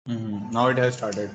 Now it has started.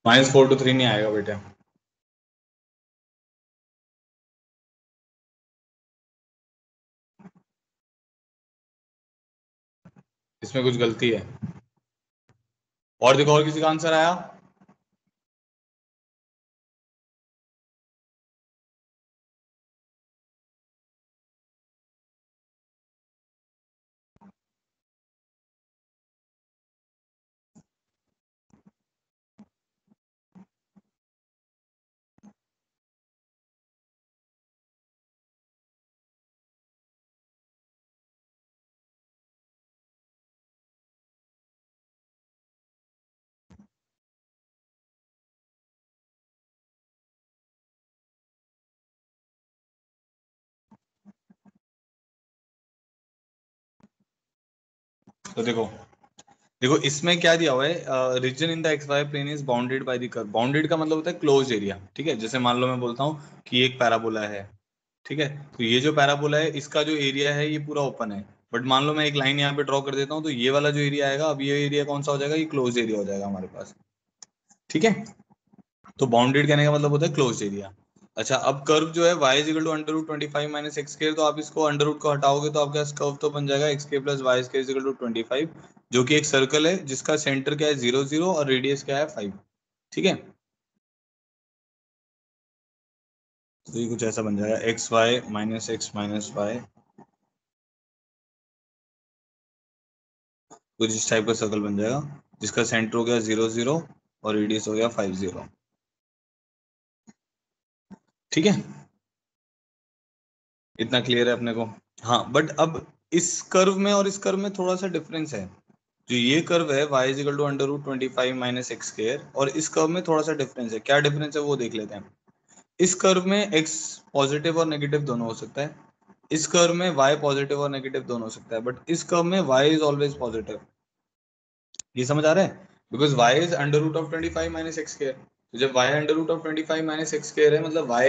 -4 to 3 नहीं आएगा बेटा, इसमें कुछ गलती है। और देखो, और किसी का आंसर आया? तो देखो देखो इसमें क्या दिया हुआ है, region in the X Y plane is bounded by the curve. Bounded का मतलब होता है क्लोज एरिया, ठीक है। जैसे मान लो मैं बोलता हूँ कि एक पैराबोला है, ठीक है, तो ये जो पैराबोला है इसका जो एरिया है ये पूरा ओपन है। बट मान लो मैं एक लाइन यहाँ पे ड्रॉ कर देता हूँ, तो ये वाला जो एरिया आएगा, अब ये एरिया कौन सा हो जाएगा? ये क्लोज एरिया हो जाएगा हमारे पास, ठीक है। तो बाउंडेड कहने का मतलब होता है क्लोज एरिया। अच्छा, अब कर्व जो है y is equal to under root 25 minus X square, तो आप इसको अंडर रूट को हटाओगे तो आपके पास कर्व तो बन जाएगा X square plus Y square is equal to 25, जो कि एक सर्कल है जिसका सेंटर क्या है 0 0 और रेडियस क्या है 5, ठीक है। तो ये कुछ ऐसा बन जाएगा X Y minus X minus Y, कुछ इस टाइप का सर्कल बन जाएगा जिसका सेंटर हो गया 0 0 और रेडियस हो गया 5 0, ठीक है। इतना क्लियर है अपने को? हाँ, बट अब इस कर्व में और इस कर्व में थोड़ा सा डिफरेंस है। जो ये कर्व है y is equal to under root 25 minus X square, और इस कर्व में थोड़ा सा डिफरेंस है। क्या डिफरेंस है वो देख लेते हैं। इस कर्व में x पॉजिटिव और नेगेटिव दोनों हो सकता है, इस कर्व में y पॉजिटिव और नेगेटिव दोनों हो सकता है, बट इस कर्व में y इज ऑलवेज पॉजिटिव। ये समझ आ रहा है? Because y is under root of 25 minus X square, तो जब y under root of 25 minus X square है, मतलब y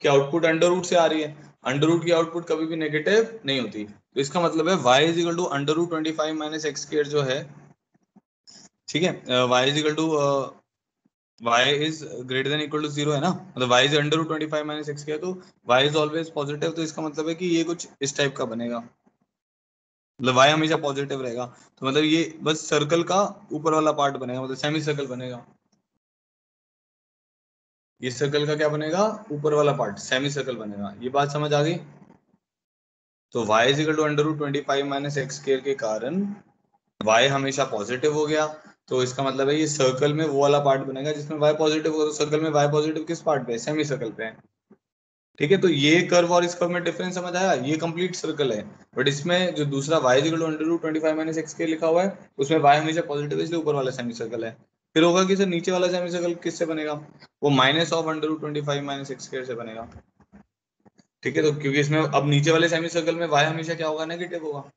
की आउटपुट अंडर रूट से आ रही है। अंडर रूट की आउटपुट कभी भी नेगेटिव नहीं होती, तो इसका मतलब है y is equal to under root 25 minus X square जो है, ठीक है, y is equal to y is greater than equal to 0 है ना, मतलब y is under root 25 minus X square, तो y इज ऑलवेज पॉजिटिव, तो इसका मतलब है कि ये कुछ इस टाइप का बनेगा, मतलब y हमेशा पॉजिटिव रहेगा। तो मतलब ये बस सर्कल का ऊपर वाला पार्ट बनेगा, मतलब सेमी सर्कल बनेगा। ये सर्कल का क्या बनेगा? ऊपर वाला पार्ट सेमी सर्कल बनेगा। ये बात समझ आ गई? तो y is equal to under root 25 minus X square के कारण y हमेशा पॉजिटिव हो गया, तो इसका मतलब है ये सर्कल में वो वाला पार्ट बनेगा जिसमें y पॉजिटिव होगा। तो सर्कल में y पॉजिटिव किस पार्ट पे है? सेमी सर्कल पे है। ठीक है, तो ये कर्व और इस कर्व में डिफरेंस समझ आया, ये कंप्लीट सर्कल है। बट इसमें जो दूसरा y equal to under root 25 minus X के लिखा हुआ है, उसमें y हमेशा पॉजिटिव है, इसलिए ऊपर वाला सेमी सर्कल है। फिर होगा कि सर नीचे वाला सेमी सर्कल किससे बनेगा, वो minus of under root 25 minus X से बनेगा। ठीक है, तो क्योंकि इसमें अब नीचे वाले सेमी सर्कल में y हमेशा क्या होगा, नेगेटिव होगा।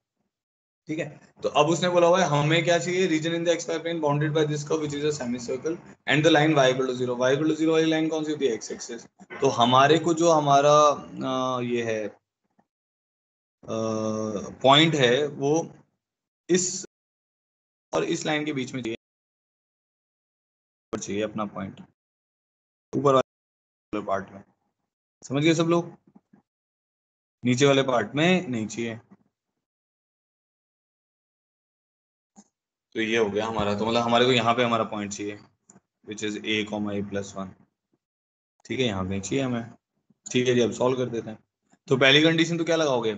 ठीक है, तो अब उसने बोला हुआ है हमें क्या चाहिए, region in the X Y plane bounded by this curve which is a semi circle and the line y equal to 0। y equal to 0 वाली लाइन कौन सी होती है, एक्स एक्सिस। तो हमारे को जो हमारा ये है पॉइंट है, वो इस और इस लाइन के बीच में चाहिए, चाहिए अपना पॉइंट ऊपर वाले पार्ट में। समझ गए सब लोग, नीचे वाले पार्ट में नहीं चाहिए। तो ये हो गया हमारा, तो मतलब हमारे को यहाँ पे हमारा पॉइंट चाहिए which is a comma a plus 1। ठीक है, यहाँ पे चाहिए हमें। ठीक है जी, अब सॉल्व कर देते हैं। तो पहली कंडीशन तो क्या लगाओगे,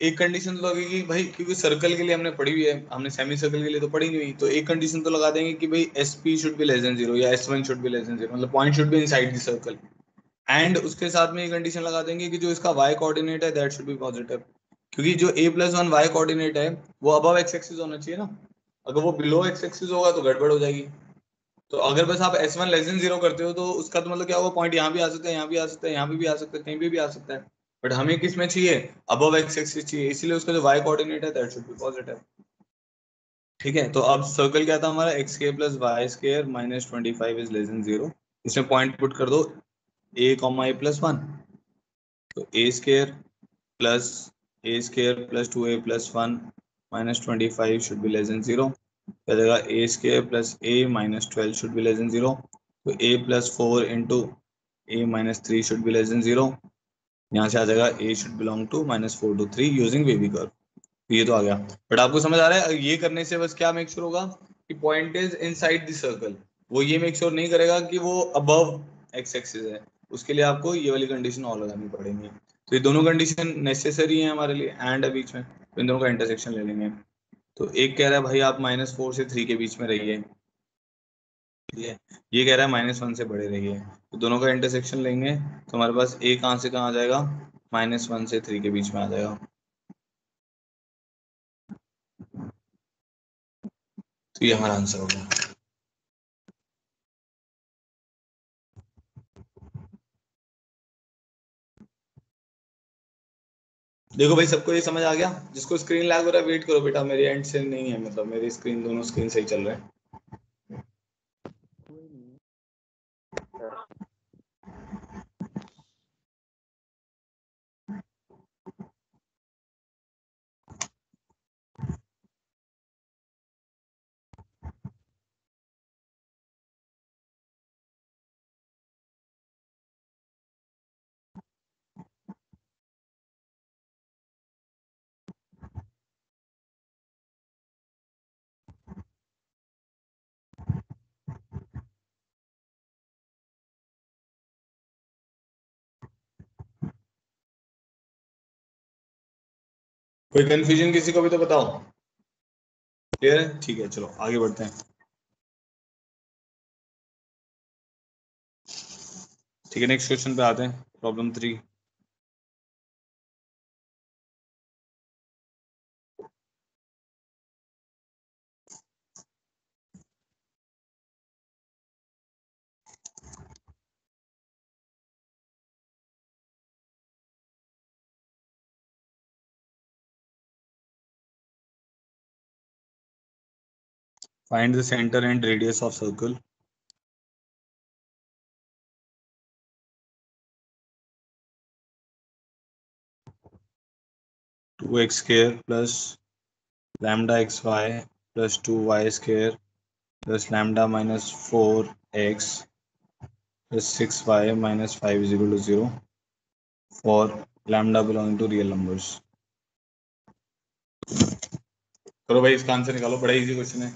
एक कंडीशन तो लगेगी भाई, क्योंकि सर्कल के लिए हमने पढ़ी हुई है, हमने सेमी सर्कल के लिए तो पढ़ी नहीं हुई, तो एक कंडीशन तो लगा देंगे कि भाई S P should be less than 0 या S1 should be less than 0, मतलब point should be inside the circle. And उसके साथ में ये कंडीशन लगा देंगे कि जो इसका y कोऑर्डिनेट है दैट शुड बी पॉजिटिव, क्योंकि जो a प्लस 1 y कोऑर्डिनेट है वो अबव एक्स एक्सिस होना चाहिए ना, अगर वो बिलो एक्स एक्सिस होगा तो गड़बड़ हो जाएगी। तो अगर बस आप S1 लेस देन 0 करते हो तो उसका तो मतलब क्या होगा, पॉइंट यहाँ भी आ सकता है, यहाँ भी आ सकता है, यहाँ भी आ सकता है, कहीं भी आ सकता है। बट हमें किस में चाहिए, अबव एक्स एक्सिस चाहिए, इसीलिए उसका जो y कोऑर्डिनेट है दैट शुड बी पॉजिटिव। ठीक है, तो अब सर्कल क्या था हमारा, X square plus Y square minus 25 is less than 0। इसमें पॉइंट पुट कर दो a कॉमा a प्लस 1, तो a square plus a square plus 2a plus 1 minus 25 should be less than 0। क्या जाएगा, a square plus a minus 12 should be less than 0। तो a plus 4 into a minus 3 should be less than 0। यहाँ से आ जाएगा a should belong to minus 4 to 3 using wavy curve. ये तो आ गया। बट आपको समझ आ रहा है, ये करने से बस क्या मेक श्योर होगा कि point is inside the circle, वो ये मेक श्योर नहीं करेगा कि वो अबव एक्स एक्सिस है। उसके लिए आपको ये वाली कंडीशन और लगानी पड़ेगी। तो ये दोनों कंडीशन नेसेसरी है हमारे लिए, एंड है बीच में, तो इन दोनों का इंटरसेक्शन ले लेंगे। तो एक कह रहा है भाई आप -4 से 3 के बीच में रहिए, ठीक है, ये कह रहा है -1 से बड़े रहिए, तो दोनों का इंटरसेक्शन लेंगे तो हमारे पास ए कहाँ से कहाँ आ जाएगा, -1 से 3 के बीच में आ जाएगा। तो ये हमारा आंसर हो गया। देखो भाई, सबको ये समझ आ गया, जिसको स्क्रीन लैग हो रहा है वेट करो बेटा, मेरे एंड से नहीं है, मतलब मेरी स्क्रीन, दोनों स्क्रीन सही चल रहा है। कोई कंफ्यूजन किसी को भी तो बताओ, क्लियर है, ठीक है, चलो आगे बढ़ते हैं। ठीक है, नेक्स्ट क्वेश्चन पे आते हैं, problem 3। Find the centre and radius of circle. 2x square plus lambda X Y plus 2y square plus lambda minus 4x plus 6y minus 5 is equal to 0 for lambda belonging to real numbers. करो भाई, इसका answer निकालो, बड़ा easy question है।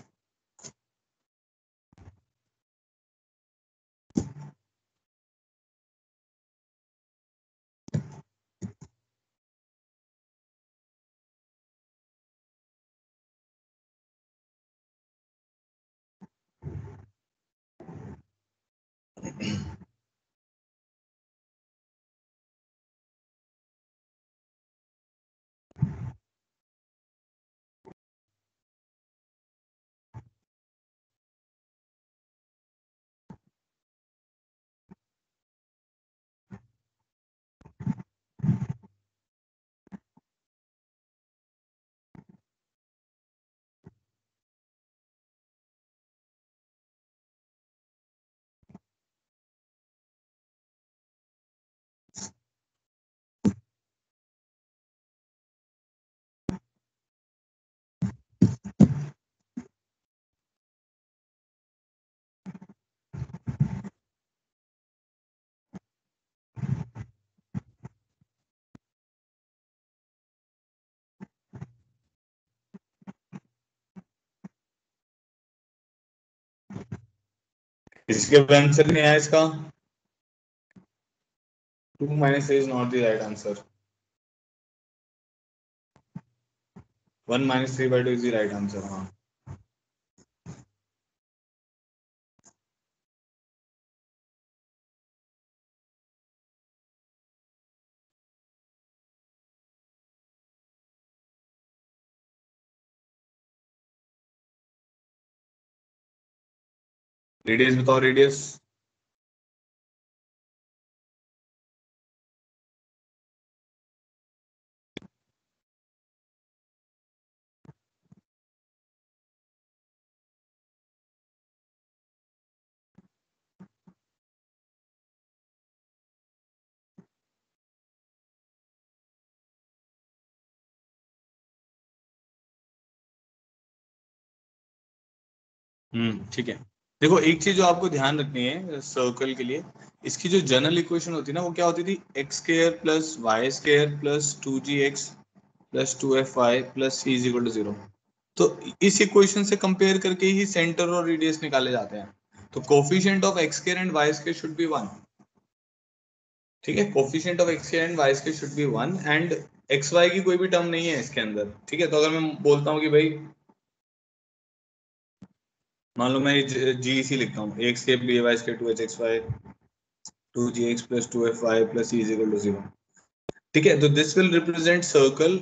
इसके answer नहीं आया इसका। 2 minus 3 is not the right answer. 1 minus 3 by 2 is the right answer. हाँ। रेडियस बताओ, रेडियस। ठीक है। देखो एक चीज जो आपको ध्यान रखनी है सर्कल के लिए, इसकी जो जनरल इक्वेशन होती है ना वो क्या होती थी, X square plus Y square plus 2gx plus 2fy plus c is equal to 0। तो इस इक्वेशन से कंपेयर करके ही सेंटर और रेडियस निकाले जाते हैं। तो coefficient of X square and Y square should be 1। ठीक है, coefficient of X square and Y square should be 1 and X Y की कोई भी टर्म नहीं है इसके अंदर। ठीक है, तो अगर मैं बोलता हूँ कि भाई मान लो मैं जी सी लिखता हूँ, एक्स के B Y square 2h(x)y 2gx plus 2fy plus c is equal to 0। ठीक है, तो दिस विल रिप्रेजेंट सर्कल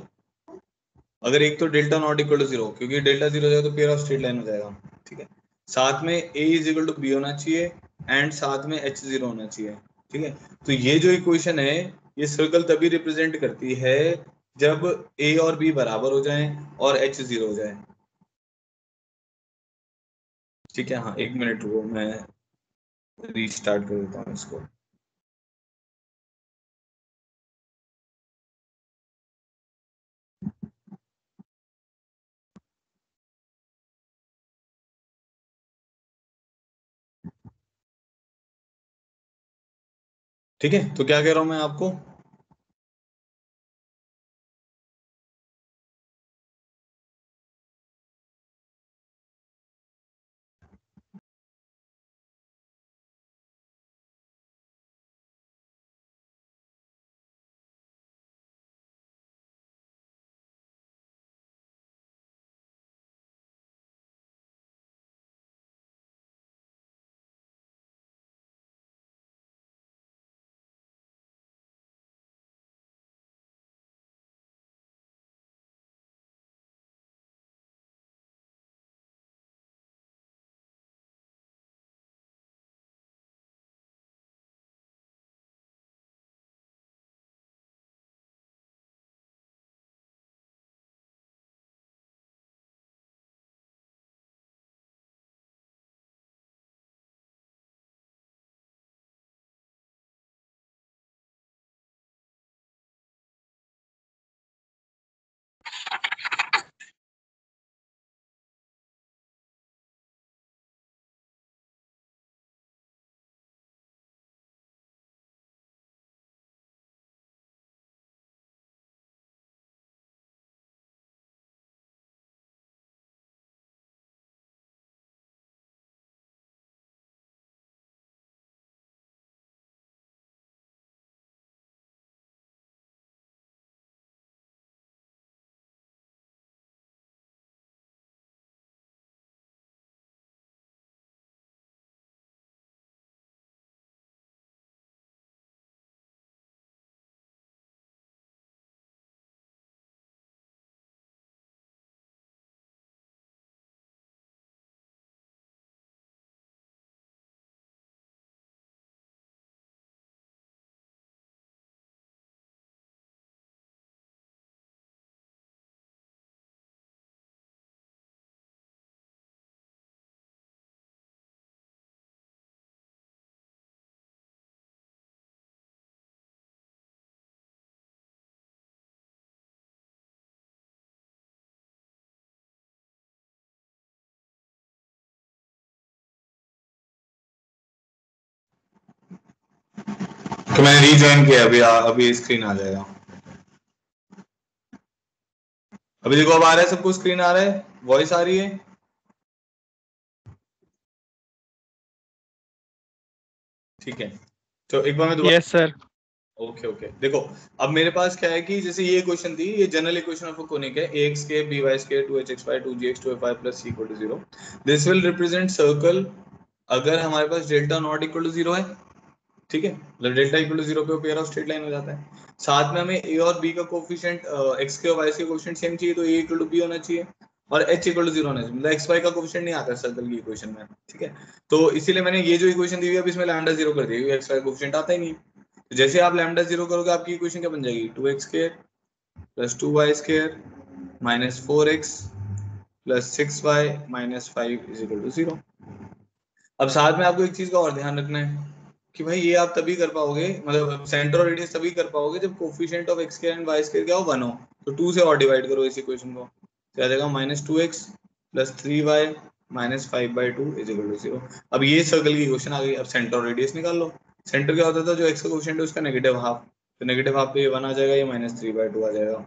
अगर एक तो डेल्टा नॉट इक्वल टू 0, क्योंकि डेल्टा 0 हो जाएगा तो पेयर ऑफ स्ट्रेट लाइन हो जाएगा। ठीक है, साथ में a is equal to B होना चाहिए एंड साथ में h0 होना चाहिए। ठीक है, तो ये जो इक्वेशन है ये सर्कल तभी रिप्रेजेंट करती है जब a और b बराबर हो जाएं और h0 हो जाए। ठीक है, हाँ एक मिनट रुको, मैं रीस्टार्ट कर देता हूँ इसको। ठीक है, तो क्या कह रहा हूँ मैं आपको, तो मैंने रीज्वाइन किया, अभी अभी स्क्रीन आ जाएगा। अभी देखो अब आ रहा है सबको, स्क्रीन आ रहा है, वॉइस आ रही है। ठीक है, तो एक बार मैं दोबारा, यस सर। ओके ओके, देखो अब मेरे पास क्या है कि जैसे ये क्वेश्चन थी, ये general equation of a conic है, ax square by square 2hx 2gx 2fy plus c equal to 0, this will represent circle अगर हमारे पास डेल्टा नॉट इक्वल टू 0 है, ठीक है, मतलब डेल्टा इक्वल टू 0 पे पेयर ऑफ स्ट्रेट लाइन हो जाता है। साथ में हमें a और b का कोफिशिएंट x के और y के कोफिशिएंट सेम चाहिए, तो a इक्वल टू b होना चाहिए और h इक्वल टू 0 होना चाहिए, मतलब x y का कोफिशिएंट नहीं आता सर्कल की इक्वेशन में, ठीक है। तो इसीलिए मैंने ये जो इक्वेशन दी हुई है अब इसमें लैम्डा 0 कर दी, x y कोफिशिएंट आता ही नहीं। तो जैसे आप लैम्डा 0 करोगे आपकी इक्वेशन क्या बन जाएगी, 2x square plus 2y square minus 4x plus 6y minus 5 is equal to 0। अब साथ में आपको एक चीज का और ध्यान रखना है कि भाई ये आप तभी कर पाओगे, मतलब सेंटर और रेडियस तभी कर पाओगे जब coefficient of X square and Y square क्या हो, 1 हो। तो 2 से और डिवाइड करो इस इक्वेशन को, तो आ जाएगा minus 2x plus 3y minus 5/2 is equal to 0। अब ये सर्कल की इक्वेशन आ गई। अब सेंटर और रेडियस निकाल लो। सेंटर क्या होता था, जो एक्स का कोफिशिएंट है उसका नेगेटिव हाफ, तो नेगेटिव हाफ पे ये 1 आ जाएगा, ये माइनस 3/2 आ जाएगा,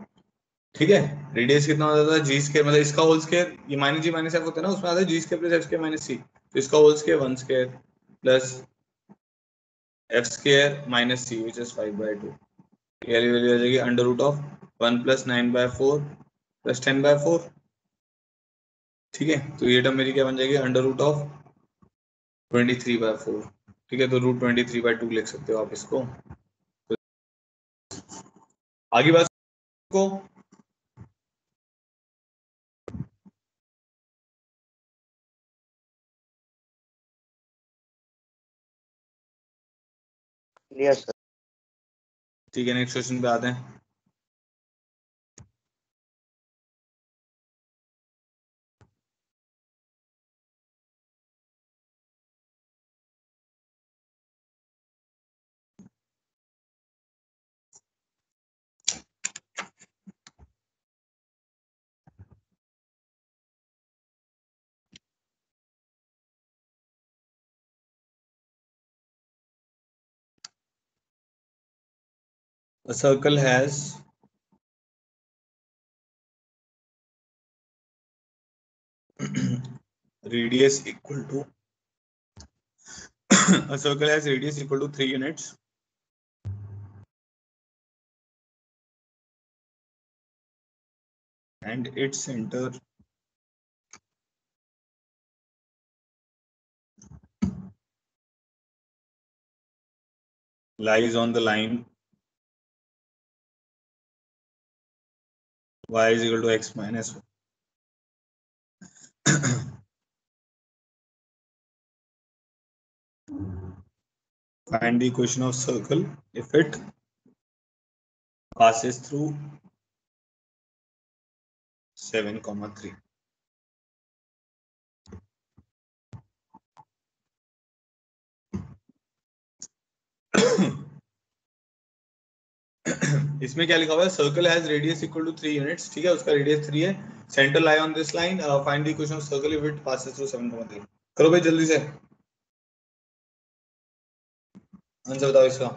ठीक है। रेडियस कितना होता था, जी स्क्वायर, मतलब इसका होल स्क्वायर, ये माइनस जी माइनस एफ होता है ना, उसमें आता है g square plus f square minus c, तो इसका whole square 1 square plus f square minus c which is 5/2, ये वाली वैल्यू आ जाएगी under root of 1 plus 9/4 plus 10/4, ठीक है। तो ये टर्म मेरी क्या बन जाएगी, अंडर रूट ऑफ 23/4, ठीक है। तो रूट 23/2 लिख सकते हो आप इसको। तो आगे बात को, यस सर। ठीक है, नेक्स्ट क्वेश्चन पे आते हैं। A circle has radius equal to a circle has radius equal to 3 units and its center lies on the line y is equal to x minus 1. Find the equation of circle if it passes through 7,3. इसमें क्या लिखा हुआ है, circle has radius equal to 3 units, ठीक है, उसका radius 3 है, centre lie on this line, find the equation of circle if it passes through 7,3। करो भाई जल्दी से, आंसर बताओ इसका।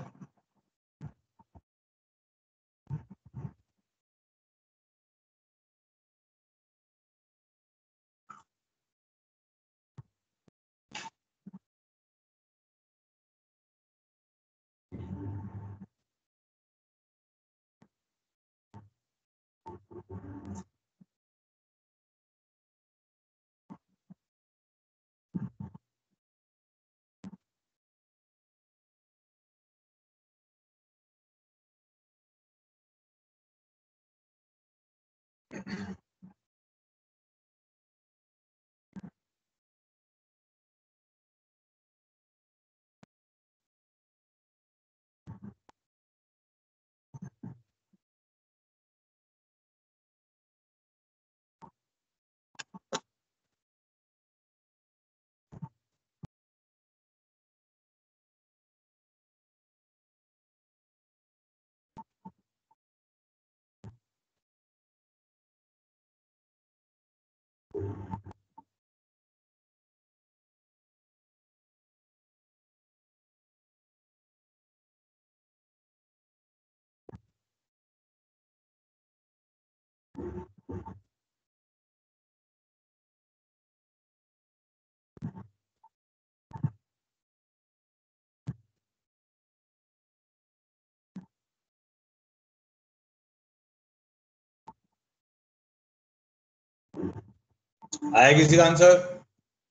आया किसी का आंसर?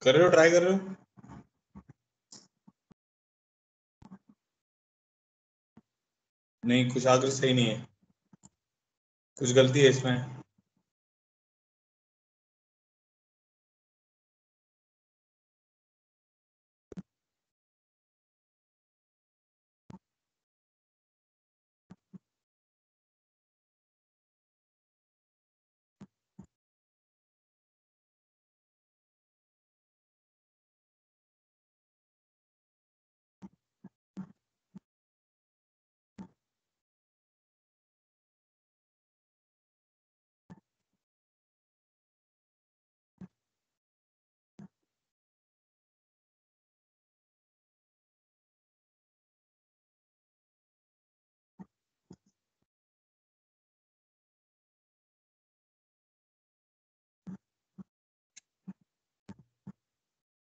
कर रहे हो, ट्राई कर रहे हो? नहीं, कुछ आंसर सही नहीं है, कुछ गलती है इसमें।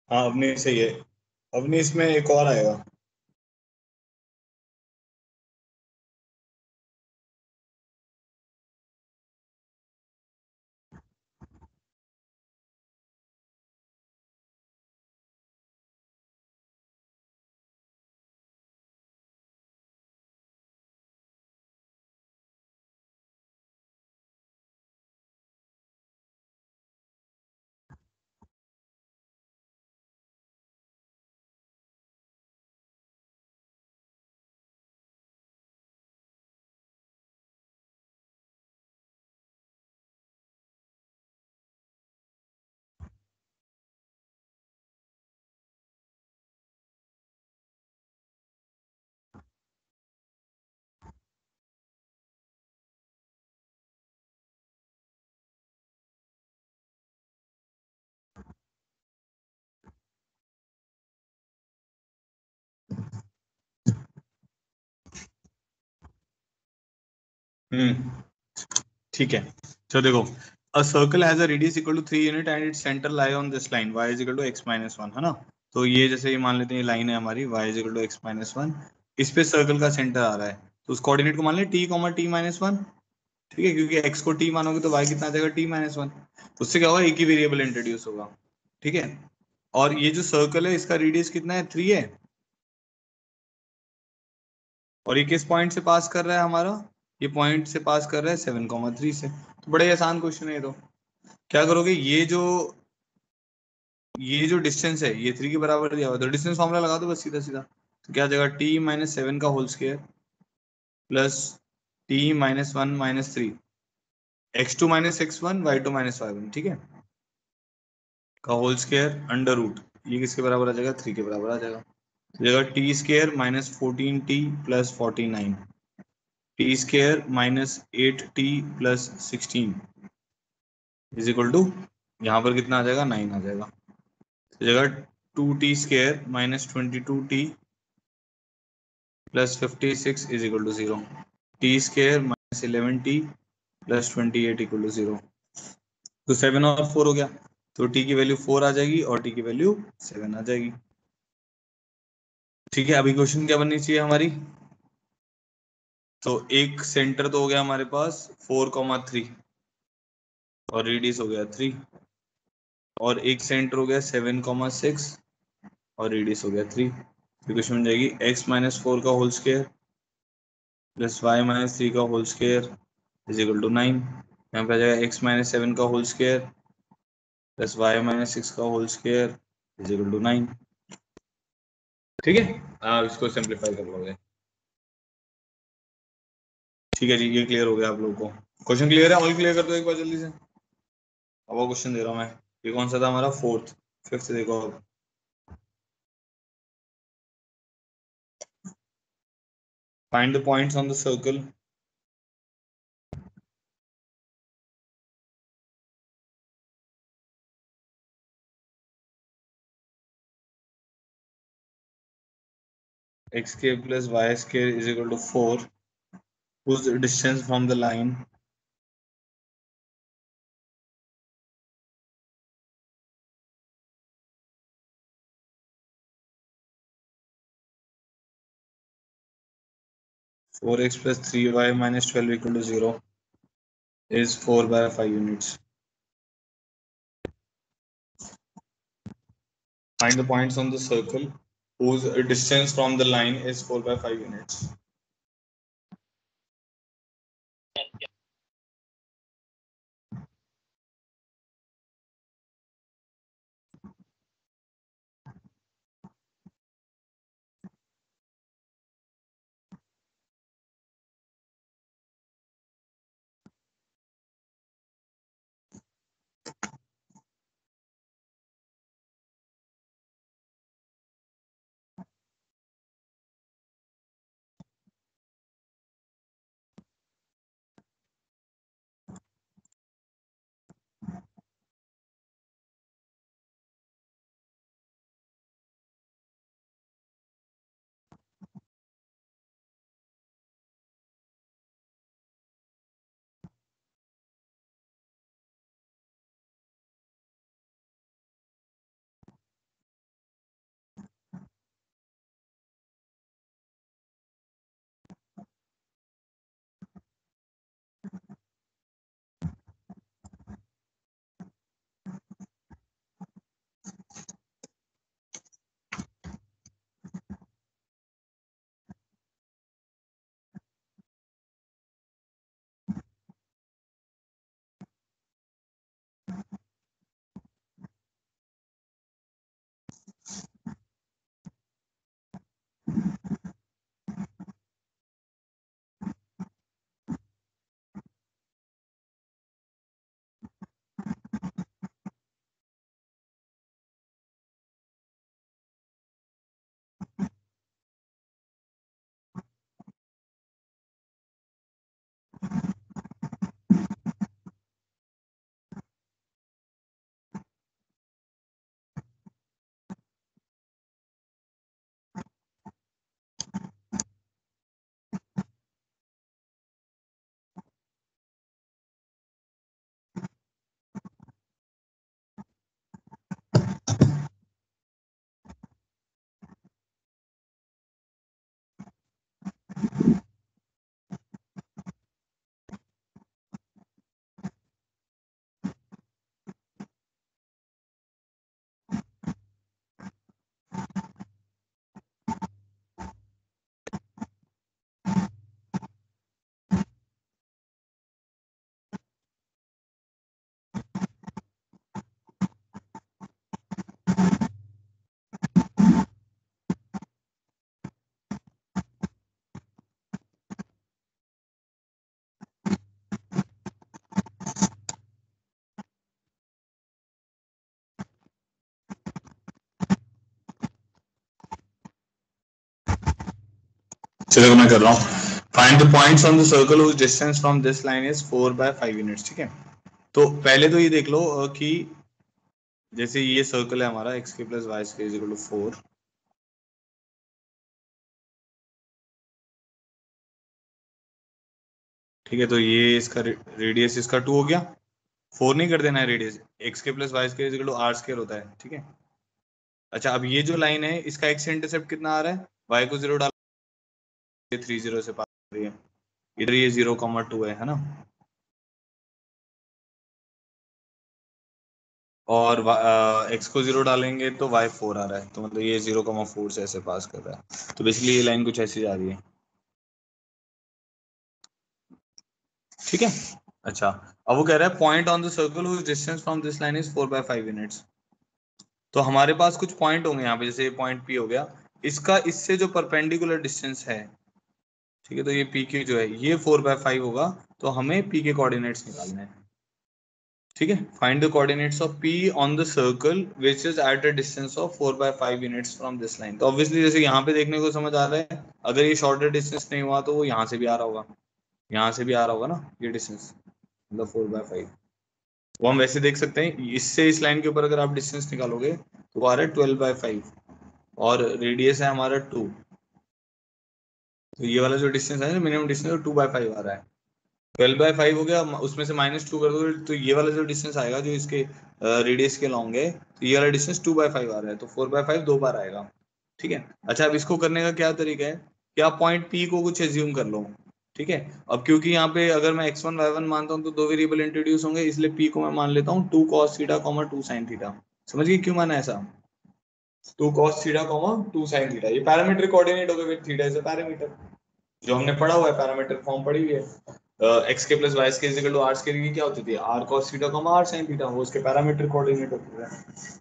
हाँ, अवनी सही है। अवनी, इसमें एक और आएगा। हम्म, ठीक है। चलो देखो, a circle has a radius equal to 3 unit and its centre lie on this line y is equal to x minus one, है ना? तो ये जैसे ये मान लेते हैं, ये लाइन है हमारी y is equal to x minus one. इस पे सर्कल का सेंटर आ रहा है, तो उस कोऑर्डिनेट को मान लें t comma t minus one. ठीक है, क्योंकि x को t मानोगे तो y कितना आ जाएगा, t माइनस वन। उससे क्या होगा, एक ही वेरिएबल इंट्रोड्यूस होगा। ठीक है। और ये जो सर्कल है, इसका रेडियस कितना है, 3 है। और ये किस पॉइंट से पास कर रहा है हमारा? ये पॉइंट से पास कर रहा है 7,3 से। तो बड़े आसान क्वेश्चन है ये तो। क्या करोगे, ये जो डिस्टेंस है, ये 3 के बराबर दिया हुआ है, तो डिस्टेंस फॉर्मूला लगा दो बस, सीधा सीधा। तो क्या आ जाएगा, टी माइनस सेवन का whole square plus T minus one minus three, x2 minus X one, y2 minus Y one, ठीक है, का होल स्क्वायर अंडर रूट। ये किसके बराबर आ जाएगा, 3 के बराबर आ जाएगा। तो जाएगा T square minus 14t plus 49, T square minus 8t plus 16 is equal to, यहाँ पर कितना आ जाएगा, 9 आ जाएगा। तो जगह 2t square minus 22t plus 56 is equal to zero, T square minus 11t plus 28 equal to zero. तो 7 और 4 हो गया, तो टी की वैल्यू 4 आ जाएगी और टी की वैल्यू 7 आ जाएगी। ठीक है, अभी क्वेश्चन क्या बननी चाहिए हमारी? तो एक सेंटर तो हो गया हमारे पास 4,3 और रेडियस हो गया 3, और एक सेंटर हो गया 7,6 और रेडियस हो गया 3। तो क्वेश्चन बन जाएगी x माइनस फोर का whole square plus y minus three का whole square is equal to 9। यहाँ पे आ जाएगा x माइनस सेवन का whole square plus y minus six का whole square is equal to 9। ठीक है, आप इसको सिंप्लीफाई कर लोगे। ठीक है जी, ये क्लियर हो गया आप लोगों को? क्वेश्चन क्लियर है? ऑल क्लियर कर दो एक बार जल्दी से। अब वो क्वेश्चन दे रहा हूँ मैं। ये कौन सा था हमारा, फोर्थ? फिफ्थ देखो अब। Find the points on the circle x square plus y square is equal to 4 whose distance from the line 4x plus 3y minus 12 equal to 0 is 4 by 5 units. Find the points on the circle whose distance from the line is 4/5 units. चलो मैं कर रहा हूँ. Find the points on the circle whose distance from this line is 4/5 units. ठीक है, तो पहले तो ये देख लो कि जैसे ये सर्कल है हमारा x के plus Y square is equal to 4. ठीक है, तो ये इसका रेडियस इसका 2 हो गया. 4 नहीं कर देना है रेडियस. x के plus Y square is equal to r square होता है. ठीक है, अच्छा अब ये जो लाइन है इसका x इंटरसेप्ट कितना आ रहा है? y को 0 डाल, 3 0 से पास कर रही है. इधर ये 0,2 है ना, और x को 0 डालेंगे तो y 4 आ रहा है, तो मतलब ये 0,4 से ऐसे पास कर रहा है. तो बेसिकली ये लाइन कुछ ऐसी जा रही है. ठीक है, अच्छा अब वो कह रहा है point on the circle whose distance from this line is 4/5 units. तो हमारे पास कुछ पॉइंट होंगे यहाँ पे, जैसे पॉइंट P हो गया, इसका इससे जो परपेंडिकुलर डिस्टेंस है, ठीक है, तो ये पी क्यू जो है ये 4/5 होगा. तो हमें पी के कोऑर्डिनेट्स निकालने हैं. ठीक है, find the coordinates of P on the circle which is at a distance of 4/5 units from this line. तो ऑब्वियसली जैसे यहाँ पे देखने को समझ आ रहा है, अगर ये शॉर्टर डिस्टेंस नहीं हुआ तो वो यहाँ से भी आ रहा होगा, यहाँ से भी आ रहा होगा ना ये डिस्टेंस, मतलब 4/5. वो हम वैसे देख सकते हैं, इससे इस लाइन के ऊपर अगर आप डिस्टेंस निकालोगे तो वो आ रहा है 12/5, और रेडियस है हमारा 2. तो ये वाला जो डिस्टेंस है, मिनिमम डिस्टेंस 2/5 आ रहा है. 12/5 हो गया, उसमें से -2 कर दो तो ये वाला जो डिस्टेंस आएगा जो इसके रेडियस के लॉन्ग है, तो ये वाला डिस्टेंस 2/5 आ रहा है, तो 4/5 दो बार आएगा. ठीक है, अच्छा अब इसको करने का क्या तरीका है कि आप पॉइंट पी को कुछ एज्यूम कर लो. ठीक है, अब क्योंकि यहाँ पे अगर मैं x1 y1 मानता हूँ तो दो वेरिएबल इंट्रोड्यूस होंगे, इसलिए p को मैं मान लेता हूँ 2 cos थीटा, 2 sin थीटा. समझ गए क्यों माना ऐसा? 2 cos theta comma 2 sin theta, ये पैरामीट्रिक कोऑर्डिनेट हो गए, फिर थीटा इज अ पैरामीटर जो हमने पढ़ा हुआ है, पैरामीट्रिक फॉर्म पढ़ी हुई है। एक्स के प्लस वाई के इक्वल टू आर के लिए क्या होती थी, R cos theta comma R sin theta, वो उसके पैरामीट्रिक कोऑर्डिनेट होते हैं।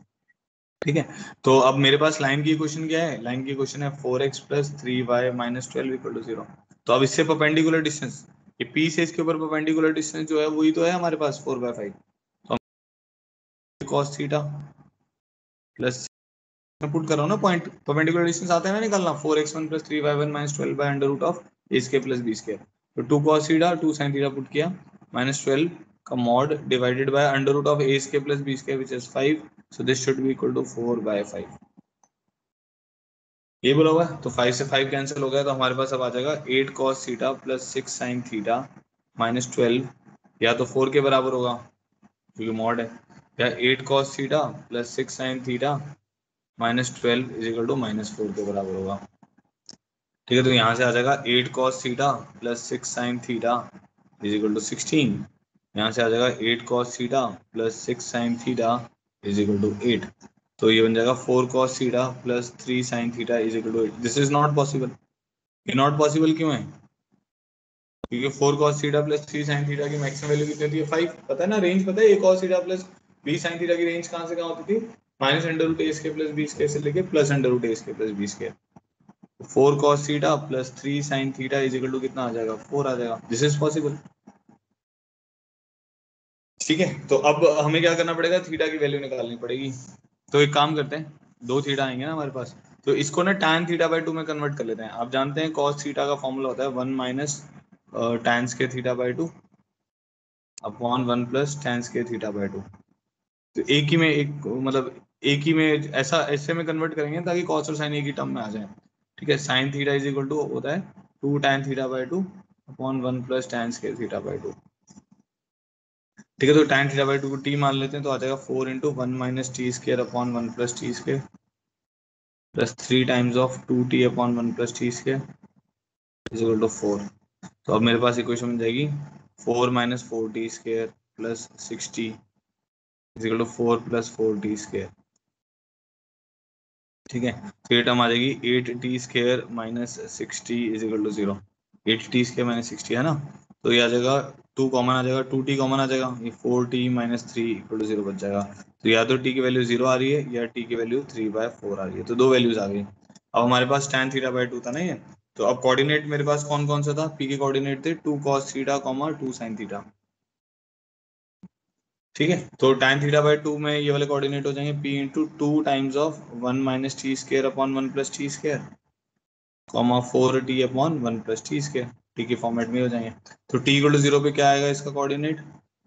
ठीक है, तो अब मेरे पास लाइन की इक्वेशन क्या है, लाइन की इक्वेशन है 4x plus 3y minus 12 equal to 0। तो अब इससे परपेंडिकुलर डिस्टेंस, ये पी से इसके ऊपर परपेंडिकुलर डिस्टेंस जो है वही तो है हमारे पास 4/5। तो हम cos थीटा प्लस, मैं पुट कर रहा हूँ ना पॉइंट, परपेंडिकुलर डिस्टेंस आता है ना निकालना, 4x1 plus 3y1 minus 12 by under root of A square plus B square. तो 2 cos theta 2 sin theta put किया, माइनस 12 का mod divided by under root of A square plus B square which is 5, so this should be equal to 4/5। ये बोला हुआ है, तो 5 से 5 cancel हो गया, तो हमारे पास अब आ जाएगा 8 cos theta plus 6 sin theta minus 12, या तो 4 के बराबर होगा क्योंकि मॉड है, या 8 cos theta plus 6 sin theta minus 12 is equal to minus 4 के बराबर होगा। ठीक है, तो यहाँ से आ जाएगा 8 cos theta plus 6 sin theta is equal to 16। यहाँ से आ जाएगा 8 cos theta plus 6 sin theta is equal to 8। तो ये बन जाएगा 4 cos theta plus 3 sin theta is equal to 8। This is not possible. ये नॉट पॉसिबल क्यों है, क्योंकि 4 cos theta plus 3 sin theta की मैक्सिमम वैल्यू कितनी होती है, 5। पता है ना, रेंज पता है, a cos theta plus b sin theta की रेंज कहाँ से कहाँ होती थी, minus under root A square plus B square से लेके plus under root A square plus B square. 4 cos theta plus 3 sin theta is equal to कितना आ जाएगा, 4 आ जाएगा। This is possible. ठीक है, तो अब हमें क्या करना पड़ेगा, थीटा की वैल्यू निकालनी पड़ेगी। तो एक काम करते हैं, दो थीटा आएंगे ना हमारे पास, तो इसको ना tan थीटा बाई 2 में कन्वर्ट कर लेते हैं। आप जानते हैं cos थीटा का फॉर्मूला होता है 1 minus tan square theta by 2 upon 1 plus tan square theta by 2। तो एक ही में एक, मतलब एक ही में ऐसा ऐसे में कन्वर्ट करेंगे ताकि cos और sin एक ही टर्म में आ जाए। ठीक है, sin theta is equal to होता है 2 tan theta by 2 upon 1 plus tan square theta by 2। ठीक है, तो tan थीटा बाई 2 को t मान लेते हैं, तो आ जाएगा 4 into 1 minus T square upon 1 plus T square plus 3 times of 2t upon 1 plus T square is equal to 4। तो अब मेरे पास इक्वेशन बन जाएगी 4 minus 4t square plus 6t is equal to 4 plus 4t square. ठीक है, तो ये टर्म आ जाएगी 8t square minus 6t is equal to 0। 8t square minus 6t है ना, तो ये आ जाएगा 2 कॉमन आ जाएगा, 2t कॉमन आ जाएगा, ये 4t माइनस 3 इक्वल टू 0 बच जाएगा। तो या तो t की वैल्यू 0 आ रही है या t की वैल्यू 3/4 आ रही है, तो दो वैल्यूज आ गई। अब हमारे पास tan थीटा बाई 2 था ना ये, तो अब कोऑर्डिनेट मेरे पास कौन कौन सा था, p के कोऑर्डिनेट थे 2 cos थीटा 2 sin थीटा। ठीक है, तो tan थीटा बाई 2 में ये वाले कोऑर्डिनेट हो जाएंगे p into 2 times of 1 minus T square upon 1 plus T square comma 4t upon 1 plus T square, T के फॉर्मेट में हो जाएंगे। तो t इक्वल टू 0 पे क्या आएगा इसका कोऑर्डिनेट,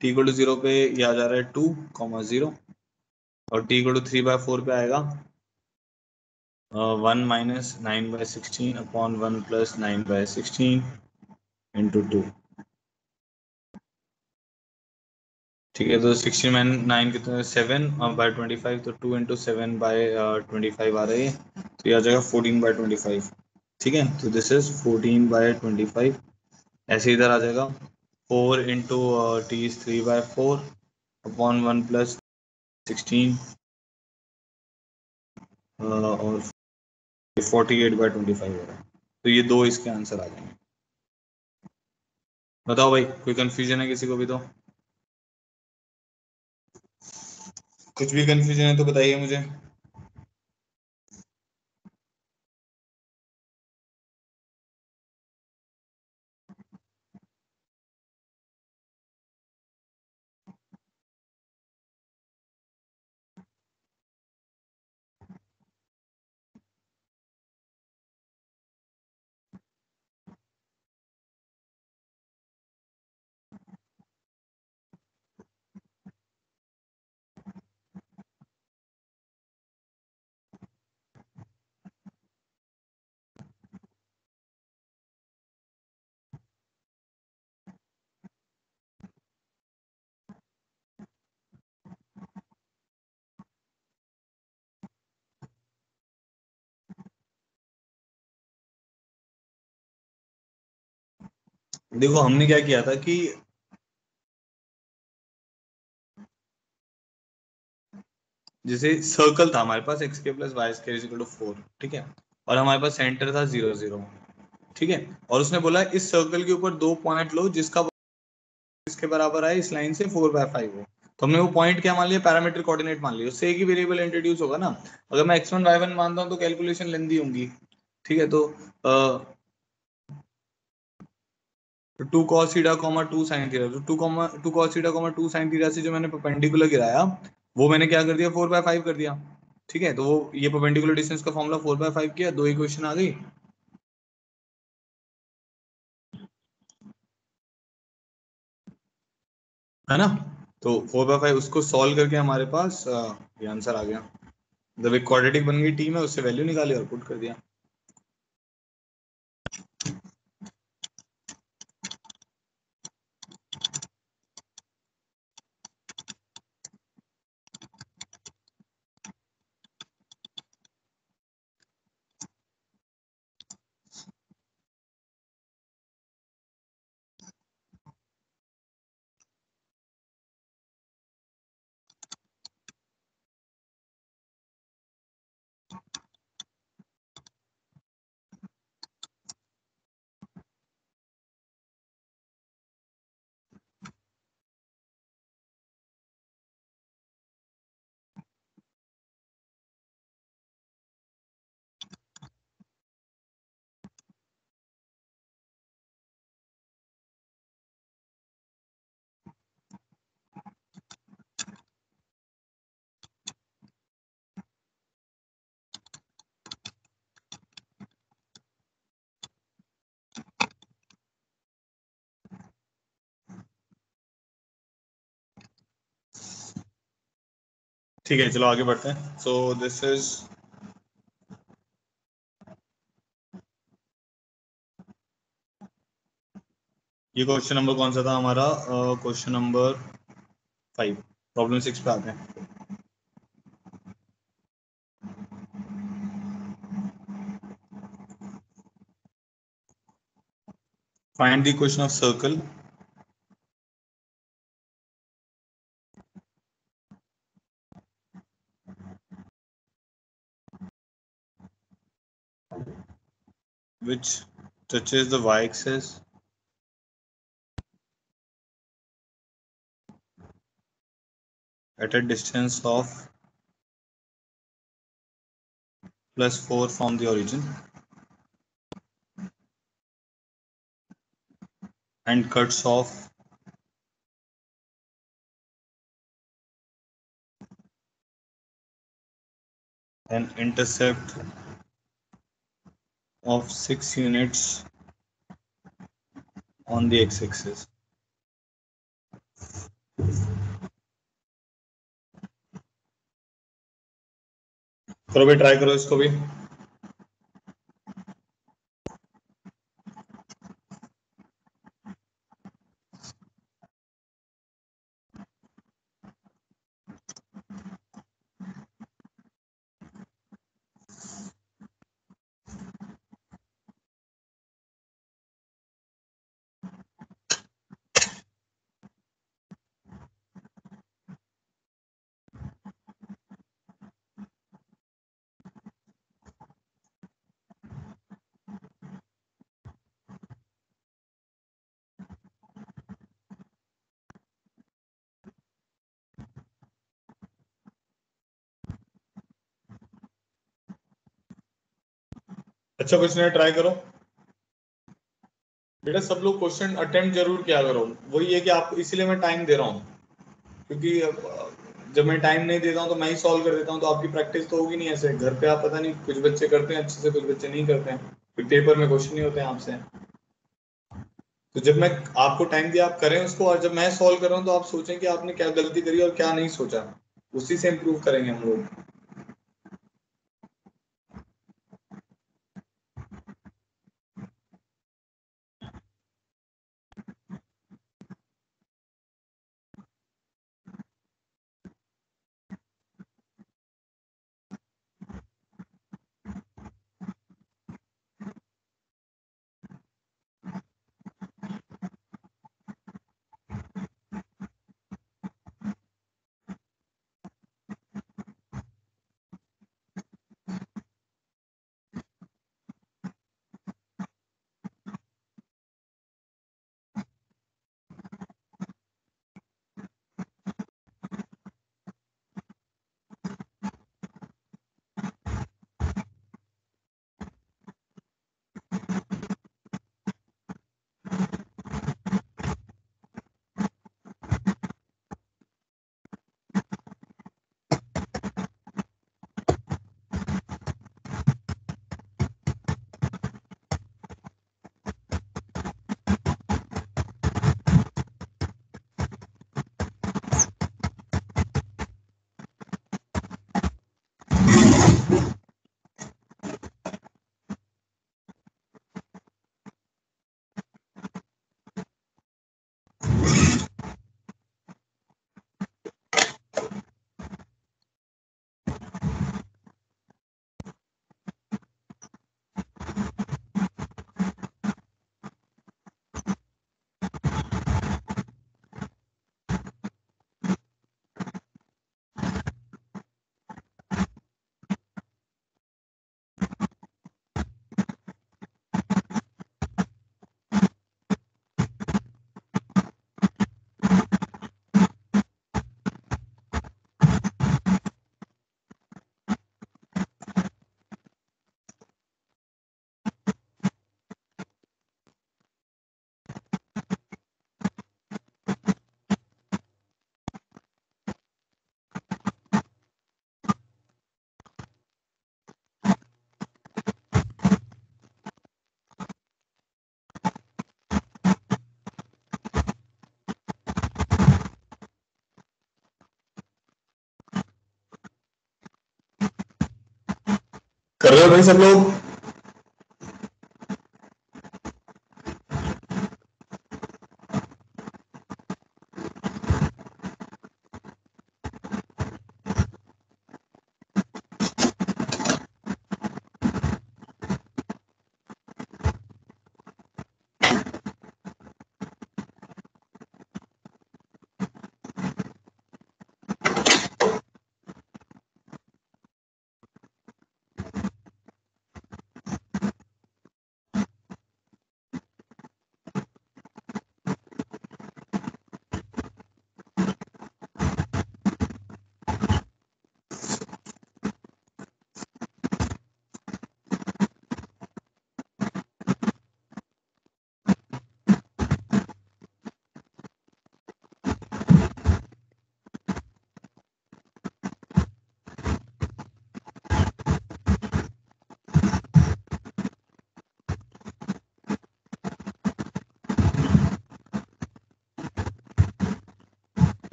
t इक्वल टू 0 पे ये आ जा रहा है 2 0, और t इक्वल टू 3/4 पे आएगा 1 माइनस 9/16 अपॉन 1 प्लस 9/16 इंटू 2। ठीक है, तो 16 में 9 कितने, 7 बाय 25, तो 2 इंटू 7 बाय 25 आ रही है, तो ये आ जाएगा 14/25। ठीक है, तो दिस इज 14/25। ऐसे इधर आ जाएगा 4 into T is 3/4 upon 1 plus 16 और 48/25 हो रहा है। तो ये दो इसके आंसर आ जाएंगे। बताओ भाई, कोई कंफ्यूजन है किसी को भी तो, कुछ भी कंफ्यूजन है तो बताइए मुझे। देखो हमने क्या किया था कि जैसे सर्कल था हमारे पास एक्स के plus Y square is equal to 4, ठीक है, और हमारे पास सेंटर था 0 0, ठीक है, और उसने बोला इस सर्कल के ऊपर दो पॉइंट लो जिसका इसके बराबर आए इस लाइन से 4/5 हो। तो हमने वो पॉइंट क्या मान लिया, पैरामीट्रिक कोऑर्डिनेट मान लिया, उससे एक ही वेरिएबल इंट्रोड्यूस होगा ना। अगर मैं x1 y1 मानता हूं तो कैलकुलेशन लेंदी होंगी, ठीक है, तो 2 cos थीटा 2 sin थीटा, तो 2 cos थीटा 2 sin थीटा से जो मैंने परपेंडिकुलर गिराया वो मैंने क्या कर दिया 4/5 कर दिया, ठीक है, तो वो ये परपेंडिकुलर डिस्टेंस का फॉर्मूला 4/5 किया, दो इक्वेशन आ गई, है ना। तो 4/5 उसको सॉल्व करके हमारे पास ये आंसर आ गया, जब एक क्वाड्रेटिक बन गई टी में उससे वैल्यू निकाली और पुट कर दिया। ठीक है, चलो आगे बढ़ते हैं। सो दिस इज, ये क्वेश्चन नंबर कौन सा था हमारा, क्वेश्चन नंबर 5, प्रॉब्लम 6 पे आते हैं। Find the equation of circle which touches the y-axis at a distance of +4 from the origin and cuts off an intercept of 6 units on the x-axis। करो भी, try करो इसको भी। अच्छा क्वेश्चन है, ट्राई करो बेटा, सब लोग क्वेश्चन अटेम्प्ट जरूर किया करो। वही है कि आपको इसीलिए मैं टाइम दे रहा हूँ, क्योंकि जब मैं टाइम नहीं देता हूँ तो मैं ही सॉल्व कर देता हूँ, तो आपकी प्रैक्टिस तो होगी नहीं। ऐसे घर पे आप पता नहीं, कुछ बच्चे करते हैं अच्छे से, कुछ बच्चे नहीं करते हैं, फिर पेपर में क्वेश्चन नहीं होते हैं आपसे। तो जब मैं आपको टाइम दिया आप करें उसको, और जब मैं सॉल्व कर रहा हूँ तो आप सोचें कि आपने क्या गलती करी और क्या नहीं सोचा, उसी से इम्प्रूव करेंगे हम लोग। कर रहे हो भाई सब लोग?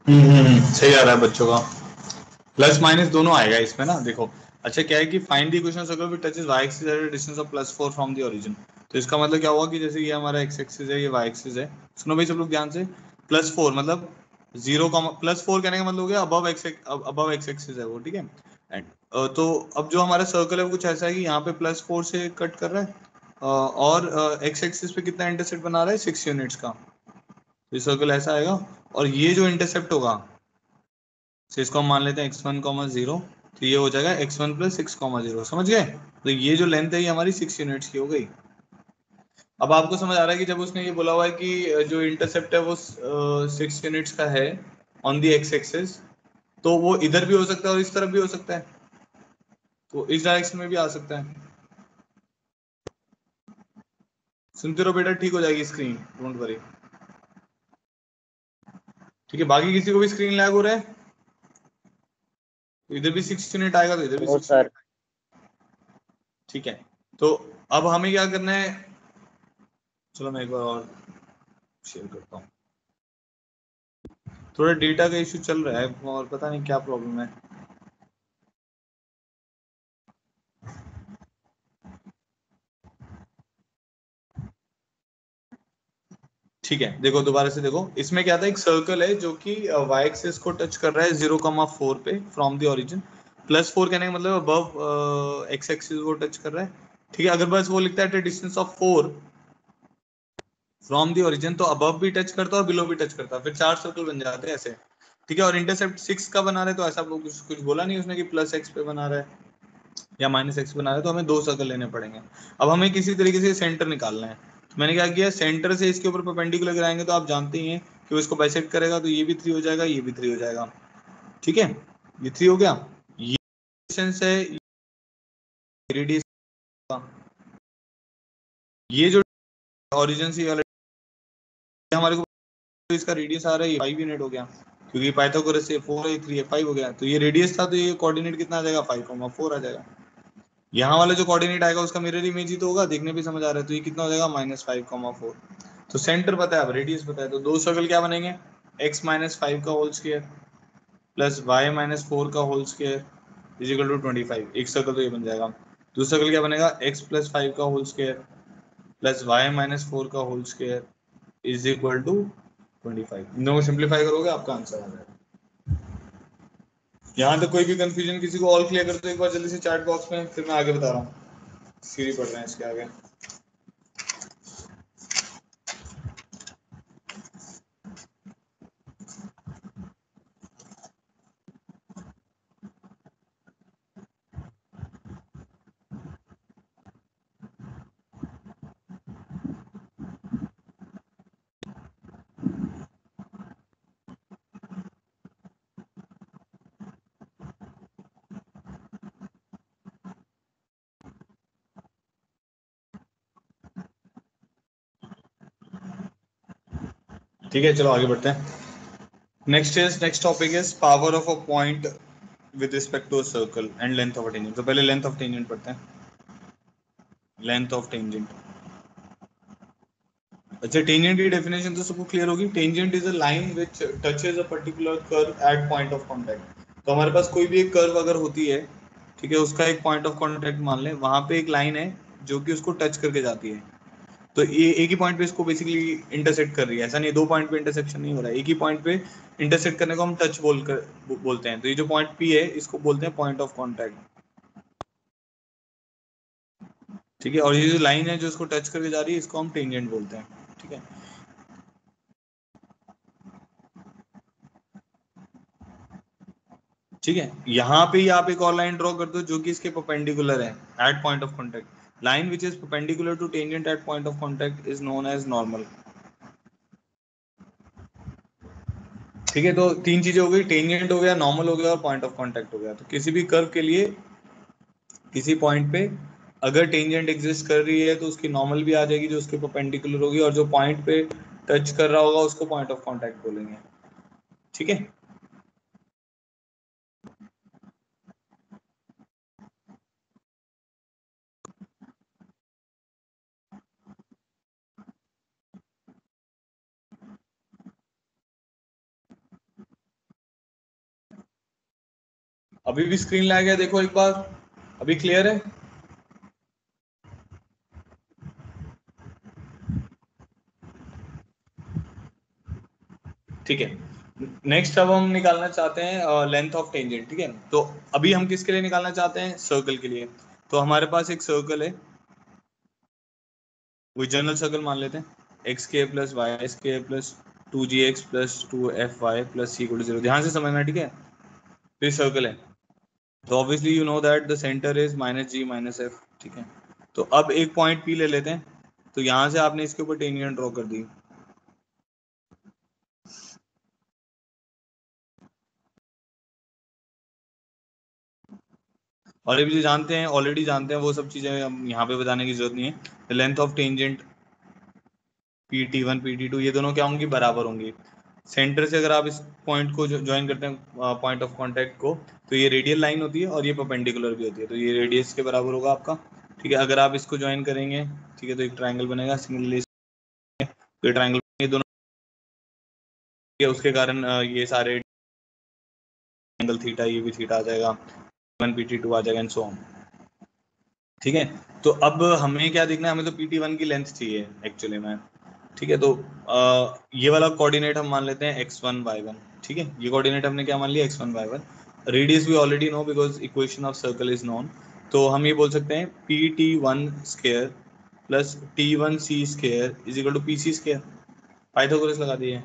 सही आ रहा है बच्चों का। प्लस माइनस दोनों आएगा इसमें ना, देखो। अच्छा क्या है कि find the equation circle which touches y axis at a distance of +4 from the origin. तो इसका मतलब क्या हुआ कि जैसे ये हमारा x एक्सिस है, ये y एक्सिस है। सुनो भाई सब लोग ध्यान से, +4 मतलब 0, +4 कहने का मतलब हो गया अबव x एक्सिस है वो, ठीक है। एंड तो अब जो हमारा सर्कल है वो कुछ ऐसा है कि यहाँ पे +4 से कट कर रहा है, और x एक्सिस पे कितना इंटरसेप्ट बना रहा है, 6 यूनिट्स का। तो ये सर्कल ऐसा आएगा, और ये जो इंटरसेप्ट होगा, तो इसको हम मान लेते हैं x1, 0। तो ये हो जाएगा x1 + 6, 0, समझ गए। तो ये जो लेंथ है ये हमारी 6 यूनिट्स की हो गई। अब आपको समझ आ रहा है कि जब उसने ये बोला हुआ है कि जो इंटरसेप्ट है वो 6 यूनिट्स का है ऑन दी एक्स एक्सिस, तो वो इधर भी हो सकता है और इस तरफ भी हो सकता है, तो इस डायरेक्शन में भी आ सकता है। सुनते रहो बेटा, ठीक हो जाएगी स्क्रीन, डोंट वरी। ठीक है, बाकी किसी को भी स्क्रीन लैग हो रहा है? इधर भी 6 यूनिट आएगा तो इधर भी नो 6 सर। यूनिट। ठीक है, तो अब हमें क्या करना है, चलो मैं एक बार और शेयर करता हूँ। थोड़ा डेटा का इशू चल रहा है और पता नहीं क्या प्रॉब्लम है। ठीक है, देखो दोबारा से देखो, इसमें क्या था, एक सर्कल है जो कि y एक्सिस को टच कर रहा है 0,4 पे फ्रॉम द ओरिजिन। +4 कहने का मतलब अबव x एक्सिस को टच कर रहा है, ठीक है। अगर बस वो लिखता है at distance of 4 from the origin, तो अबव भी टच करता है और बिलो भी टच करता है, फिर 4 सर्कल बन जाते हैं ऐसे, ठीक है। और इंटरसेप्ट 6 का बना रहे तो ऐसा कुछ बोला नहीं उसने कि +x पे बना रहा है या -x बना रहा है, तो हमें 2 सर्कल लेने पड़ेंगे। अब हमें किसी तरीके से सेंटर निकालना है, तो मैंने क्या किया, सेंटर से इसके ऊपर परपेंडिकुलर गिराएंगे तो आप जानते ही हैं कि वो इसको बाइसेक्ट करेगा, तो ये भी 3 हो जाएगा, ये भी 3 हो जाएगा, ठीक है। ये 3 हो गया, ये डिस्टेंस है रेडियस का, ये जो ओरिजिन से वाला हमारे को, तो इसका रेडियस आ रहा है 5 यूनिट हो गया, क्योंकि पाइथागोरस से 4 है 3 है 5 हो गया, तो ये रेडियस था, तो ये कोऑर्डिनेट कितना आ जाएगा, 5,4 आ जाएगा। यहाँ वाला जो कोऑर्डिनेट आएगा उसका मिरर इमेज ही तो होगा, देखने भी समझ आ रहा है, तो ये कितना हो जाएगा, -5,4। तो सेंटर पता है, अब रेडियस पता है, तो 2 सर्कल क्या बनेंगे, x -5 का होल स्क्वायर प्लस y -4 का whole square is equal to 25। एक सर्कल तो ये बन जाएगा। दूसरा सर्कल क्या बनेगा, x + 5 का होल स्क्वायर प्लस y -4 का whole square is equal to 25। इन दोनों को सिंप्लीफाई करोगे आपका आंसर आ जाएगा। यहाँ तक कोई भी कंफ्यूजन किसी को, ऑल क्लियर कर दो एक बार जल्दी से चैट बॉक्स में, फिर मैं आगे बता रहा हूँ, सीरी पढ़ रहे हैं इसके आगे। ठीक है, चलो आगे बढ़ते हैं। Next topic is power of a point with respect to a circle and length of a tangent. तो पहले लेंथ ऑफ टेंजेंट पढ़ते हैं। Length of tangent. अच्छा, टेंजेंट की डेफिनेशन तो सबको क्लियर होगी। Tangent is a line which touches a particular curve at point of contact. तो हमारे पास कोई भी एक कर्व अगर होती है, ठीक है, उसका एक पॉइंट ऑफ कांटेक्ट मान लें, वहां पे एक लाइन है जो कि उसको टच करके जाती है। तो ये एक ही पॉइंट पे इसको बेसिकली इंटरसेक्ट कर रही है, ऐसा नहीं दो पॉइंट पे इंटरसेक्शन नहीं हो रहा है, एक ही पॉइंट पे इंटरसेक्ट करने को हम टच बोलते हैं। तो ये जो पॉइंट पी है इसको बोलते हैं पॉइंट ऑफ कांटेक्ट। ठीक है, और ये जो लाइन है जो इसको टच करके जा रही है इसको हम टेंजेंट बोलते हैं। ठीक है, ठीक है, यहाँ पे ही आप एक और लाइन ड्रॉ कर दो जो कि इसके परपेंडिकुलर है at point of contact. Line which is perpendicular to tangent at point of contact is known as normal. ठीक है, तो तीन चीजें हो गई, टेंजेंट हो गया, नॉर्मल हो गया और पॉइंट ऑफ कांटेक्ट हो गया। तो किसी भी कर्व के लिए किसी पॉइंट पे अगर टेंजेंट एग्जिस्ट कर रही है तो उसकी नॉर्मल भी आ जाएगी जो उसके परपेंडिकुलर होगी, और जो पॉइंट पे टच कर रहा होगा उसको पॉइंट ऑफ कांटेक्ट बोलेंगे। ठीक है, अभी भी स्क्रीन ला गया, देखो एक बार, अभी क्लियर है? ठीक है, नेक्स्ट अब हम निकालना चाहते हैं लेंथ ऑफ टेंजेंट। ठीक है, तो अभी हम किसके लिए निकालना चाहते हैं? सर्कल के लिए। तो हमारे पास एक सर्कल है, कोई जनरल सर्कल मान लेते हैं, एक्स के plus Y square plus 2gx plus 2fy plus C equal to 0। ध्यान से समझना, ठीक है, तो ये सर्कल है। तो obviously you know that the centre is minus ji minus F. ठीक है, तो अब एक पॉइंट पी ले लेते हैं। तो यहाँ से आपने इसके ऊपर टेंजेंट ड्रॉ कर दी। और अभी जो जानते हैं, ऑलरेडी जानते हैं, वो सब चीज़ें हम यहाँ पे बताने की जरूरत नहीं है। Length of tangent P T one P T two ये दोनों क्या होंगी? बराबर होंगी। सेंटर से अगर आप इस पॉइंट को ज्वाइन करते हैं पॉइंट ऑफ कांटेक्ट को, तो ये रेडियल लाइन होती है और ये परपेंडिकुलर भी होती है, तो ये रेडियस के बराबर होगा आपका। ठीक है, अगर आप इसको ज्वाइन करेंगे, ठीक है, तो एक ट्राइंगल बनेगा। सिमिलरली ये ट्राइंगल, ये दोनों है, उसके कारण ये सारे एंगल थीटा, ये भी थीटा आ जाएगा, वन पी टी टू आ जाएगा एंड सो ऑन। ठीक है, तो अब हमें क्या देखना है? हमें तो पी टी वन की लेंथ चाहिए एक्चुअली में। ठीक है, तो ये वाला कोऑर्डिनेट हम मान लेते हैं x1 y1। ठीक है, ये कोऑर्डिनेट हमने क्या मान लिया? x1 y1। Radius we already know because equation of circle is known. तो हम ये बोल सकते हैं P T one square plus T one C square is equal to P C square. Pythagoras लगा दिए।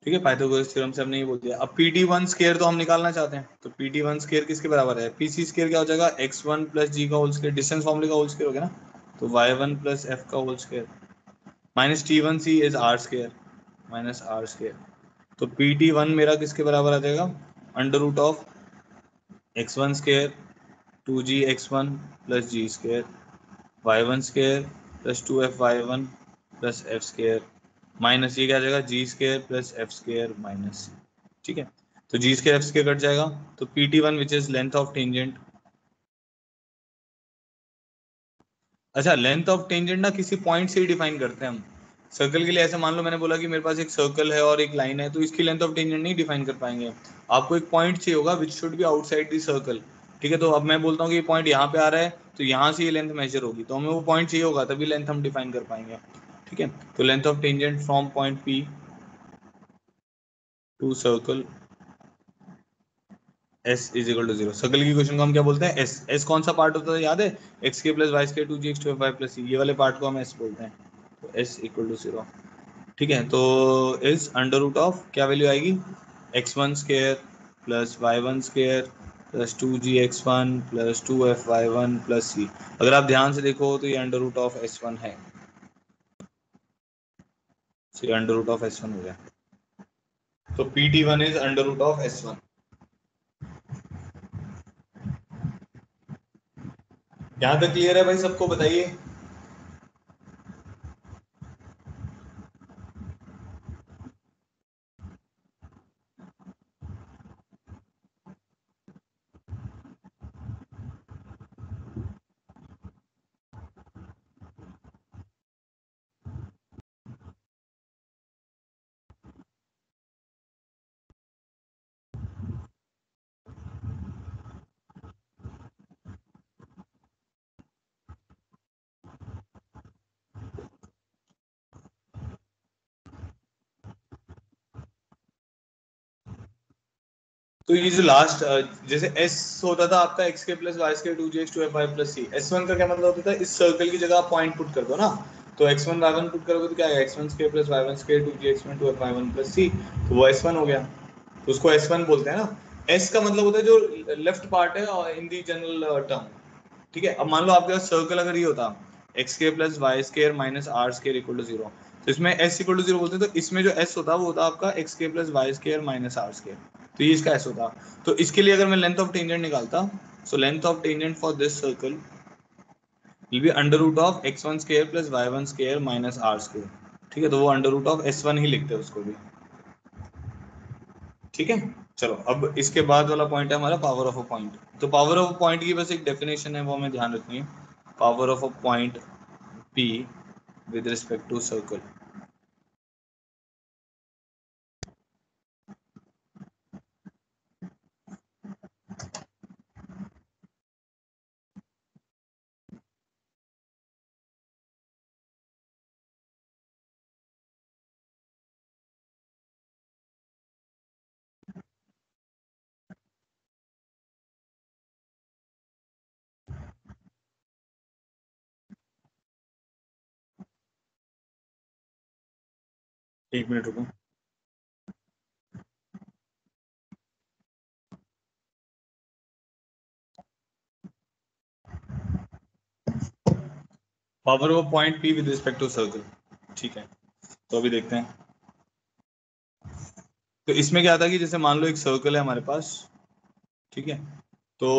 ठीक है, पाइथागोरस थ्योरम से हमने ये बोल दिया। अब पी टी वन स्केयर तो हम निकालना चाहते हैं, तो पी टी वन स्केयर किसके बराबर है? पी सी स्केयर क्या हो जाएगा? एक्स वन प्लस जी का होल स्केयर, डिस्टेंस फॉर्मूले का होल स्केयर हो गया ना, तो वाई वन प्लस एफ का whole square minus t one c is r square minus r square. तो पी टी वन मेरा किसके बराबर आ जाएगा? Under root of x one square 2g(x1) plus g square y one square प्लस 2f(y1) plus f square minus ये क्या आ जाएगा? G square plus f square minus c. ठीक है, तो g square f square cut जाएगा, तो P T one which is length of tangent. अच्छा, लेंथ ऑफ टेंजेंट ना किसी पॉइंट से ही डिफाइन करते हैं हम। सर्कल के लिए ऐसे मान लो मैंने बोला कि मेरे पास एक सर्कल है और एक लाइन है, तो इसकी लेंथ ऑफ टेंजेंट नहीं डिफाइन कर पाएंगे। आपको एक पॉइंट चाहिए होगा which should be outside the circle. ठीक है, तो अब मैं बोलता हूँ कि ये पॉइंट यहाँ पे आ रहा है, तो यहाँ से ये लेंथ मेजर होगी, तो हमें वो पॉइंट चाहिए होगा, तभी लेंथ हम डिफाइन कर पाएंगे। ठीक है, तो length of tangent from point P to circle S is equal to zero. Circle की क्वेश्चन को हम क्या बोलते हैं? एस। एस कौन सा पार्ट होता है याद है? एक्स के plus Y square 2g(x) 2fy plus c, ये वाले पार्ट को हम एस बोलते हैं। तो एस इक्वल टू जीरो। ठीक है, तो इज अंडर रूट ऑफ क्या वैल्यू आएगी? X one square plus y one square plus 2g(x1) plus 2fy1 plus c. अगर आप ध्यान से देखो तो ये under root of s one है, तो ये under root of s one हो गया। तो P T one is under root of s one. यहाँ तक क्लियर है भाई सबको? बताइए। तो ये जो लास्ट जैसे s होता था आपका x के plus Y square 2gx 2fy plus c, s1 का क्या मतलब होता था, इस सर्कल की जगह आप पॉइंट पुट कर दो ना, तो x1 y1 पुट करोगे तो क्या आएगा, x1 square plus y1 square 2gx1 2fy1 plus c, तो वो s1 हो गया, तो उसको s1 बोलते हैं ना। s का मतलब होता है जो लेफ्ट पार्ट है इन दी जनरल टर्म, ठीक है। अब मान लो आपके पास सर्कल अगर ये होता X square plus Y square minus are square equal to zero, तो इसमें एस इक्वल टू जीरो बोलते हैं, तो इसमें जो एस होता वो होता आपका X square plus Y square minus are square, तो ये इसका एस होता। तो इसके लिए अगर मैं लेंथ ऑफ टेंजेंट निकालता, so length of tangent for this circle will be under root of x one square plus y one square minus are square, ठीक है, तो वो under root of s one ही लिखते हैं उसको भी, ठीक है। चलो अब इसके बाद वाला पॉइंट है हमारा पावर ऑफ अ पॉइंट। तो पावर ऑफ अ पॉइंट की बस एक डेफिनेशन है, वो हमें ध्यान रखनी है। Power of a point P with respect to circle। एक मिनट रुको। Power of point P with respect to circle, ठीक है। तो अभी देखते हैं। तो इसमें क्या था कि जैसे मान लो एक सर्कल है हमारे पास, ठीक है, तो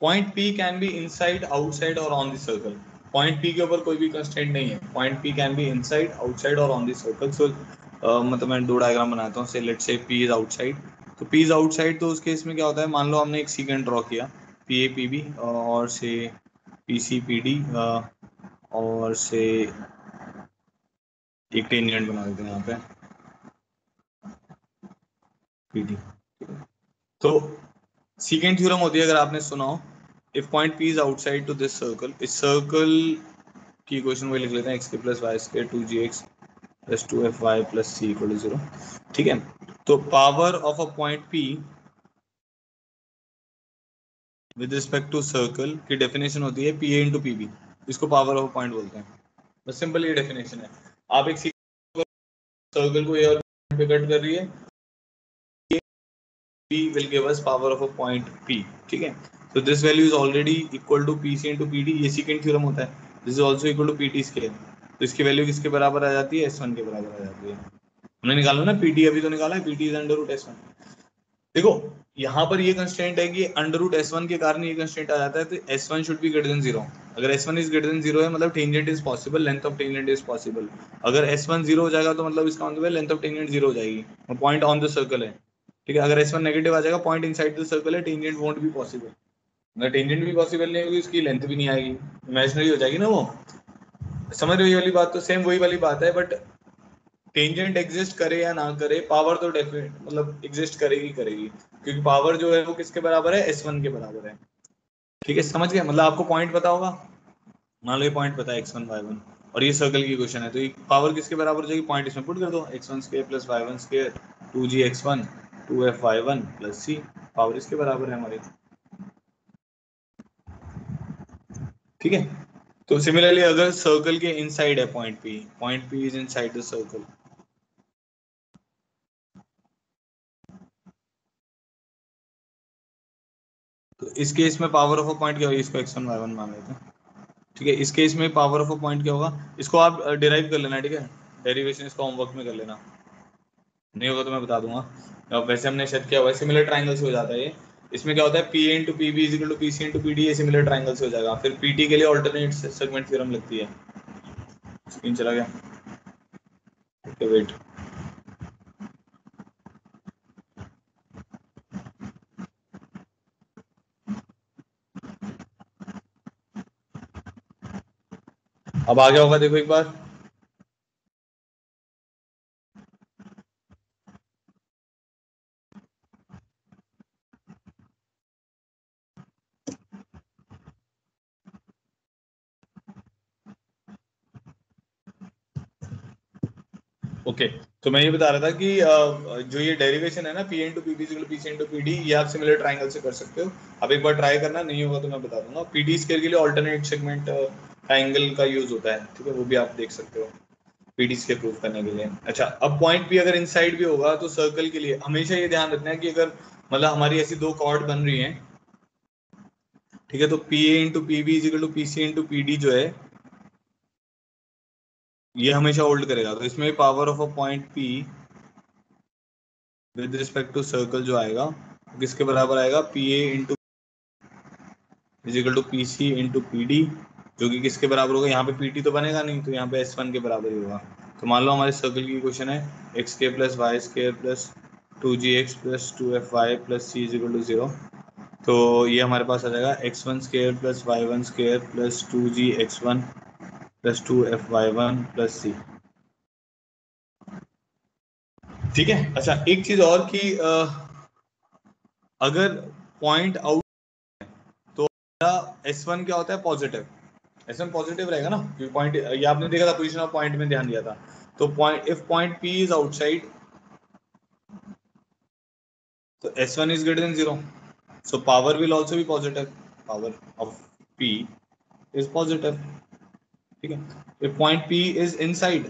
point P can be inside outside और on the circle. Point P के ऊपर कोई भी कंस्ट्रेंट नहीं है, point P can be inside outside और ऑन द सर्कल। सो मतलब मैं दो डायग्राम बनाता हूँ, से let's say P is outside, तो P इज आउटसाइड, तो उस केस में क्या होता है, मान लो हमने एक सीकेंट ड्रॉ किया PA PB और से PC PD और से एक टेंजेंट बना देते हैं यहाँ पे PD। तो सीकेंट थ्योरम होती है, अगर आपने सुना हो, if point P is outside to this circle, इस सर्कल की इक्वेशन वही लिख लेते हैं, एक्स के plus Y square 2gx plus 2fy plus c equal to zero, ठीक है। तो power of a point P with respect to circle की डेफिनेशन होती है PA इंटू PB, इसको पावर ऑफ अ पॉइंट बोलते हैं। बस सिंपल ये डेफिनेशन है। आप एक सर्कल को ए और पे कट कर रही है, P will give us power of a point P, ठीक है। So this value is already equal to PC into PD, ये secant थ्योरम होता है। This is also equal to PT square, तो इसकी वैल्यू किसके बराबर आ जाती है, S1 के बराबर आ जाती है। हमने निकाला ना PT, अभी तो निकाला है, PT is under root S1। देखो यहाँ पर ये कंस्ट्रेंट है कि अंडर रूट S1 के कारण ये कंस्ट्रेंट आ जाता है, तो S1 should be greater than zero. अगर S1 is greater than zero है मतलब tangent is possible, length of tangent is possible. अगर S1 जीरो हो जाएगा तो मतलब इसका मतलब है लेंथ ऑफ टेंजेंट जीरो हो जाएगी, पॉइंट ऑन द सर्कल है, ठीक है। अगर S1 नेगेटिव आ जाएगा, पॉइंट इनसाइड द सर्कल है, टेंजेंट वोंट बी पॉसिबल। अगर टेंजेंट भी पॉसिबल नहीं होगी, उसकी लेंथ भी नहीं आएगी, इमेजिनरी हो जाएगी ना वो। समझ रही वाली बात, तो सेम वही वाली बात है, बट टेंजेंट एग्जिस्ट करे या ना करे, पावर तो डेफिनेट मतलब एग्जिस्ट करेगी करेगी, क्योंकि पावर जो है वो किसके बराबर है, S1 के बराबर है, ठीक है। समझ गए, मतलब आपको पॉइंट पता होगा, मान लो ये पॉइंट पता है x1 y1, और ये सर्कल की क्वेश्चन है, तो ये पावर किसके बराबर हो जाएगी, पॉइंट इसमें पुट कर दो, x1 square plus y1 square 2gx1 2fy1 plus c, power इसके बराबर है हमारी, ठीक है। तो सिमिलरली अगर सर्कल के इनसाइड है point P is inside the circle, तो इस केस में पावर ऑफ अ पॉइंट क्या होगी, इसको x1 y1 मान लेते हैं, ठीक है। इस केस में पावर ऑफ अ पॉइंट क्या होगा, इसको आप डिराइव कर लेना, ठीक है, डेरिवेशन इसका होमवर्क में कर लेना, नहीं होगा तो मैं बता दूंगा। अब वैसे हमने शायद किया हुआ है, सिमिलर ट्राइंगल से हो जाता है ये। इसमें क्या होता है, P into P B is equal to P C into P D, ये सिमिलर ट्राइंगल से हो जाएगा। फिर पीटी के लिए ऑल्टरनेट सेगमेंट थ्योरम लगती है। स्क्रीन चला गया, ओके वेट। अब आ गया होगा, देखो एक बार। ओके, तो मैं ये बता रहा था कि जो ये डेरिवेशन है ना, P into P B P C into P D, ये आप सिमिलर ट्राइंगल से कर सकते हो। अब एक बार ट्राई करना, नहीं होगा तो मैं बता दूंगा। पी डी स्क्वायर के लिए ऑल्टरनेट सेगमेंट ट्राइंगल का यूज होता है, ठीक है, वो भी आप देख सकते हो पी डी स्क्वायर प्रूफ करने के लिए। अच्छा, अब पॉइंट पी अगर इनसाइड भी होगा तो सर्कल के लिए हमेशा ये ध्यान रखना है कि अगर मतलब हमारी ऐसी दो कॉर्ड बन रही हैं, ठीक है, तो P A into P B is equal to P C into P D जो है, ये हमेशा होल्ड करेगा। तो इसमें power of a point P with respect to circle जो आएगा, किसके बराबर आएगा, P A into is equal to P C into P D, जो कि किसके बराबर होगा, यहाँ पे पी टी तो बनेगा नहीं, तो यहाँ पे एस वन के बराबर ही होगा। तो मान लो हमारे सर्कल की क्वेश्चन है एक्स के plus y square plus two g x plus two f y plus c is equal to zero. तो ये हमारे पास आ जाएगा x one square plus y one square plus two g x one plus two f y one plus c. ठीक है। अच्छा, एक चीज और कि अगर पॉइंट आउट, तो एस वन क्या होता है, पॉजिटिव। एस वन पॉजिटिव रहेगा ना, क्योंकि पॉइंट ये आपने देखा था, पोजीशन ऑफ पॉइंट में ध्यान दिया था। तो point, if point P is outside, तो s one is greater than zero, so power will also be positive, power of P is positive. ठीक है। If point P is inside,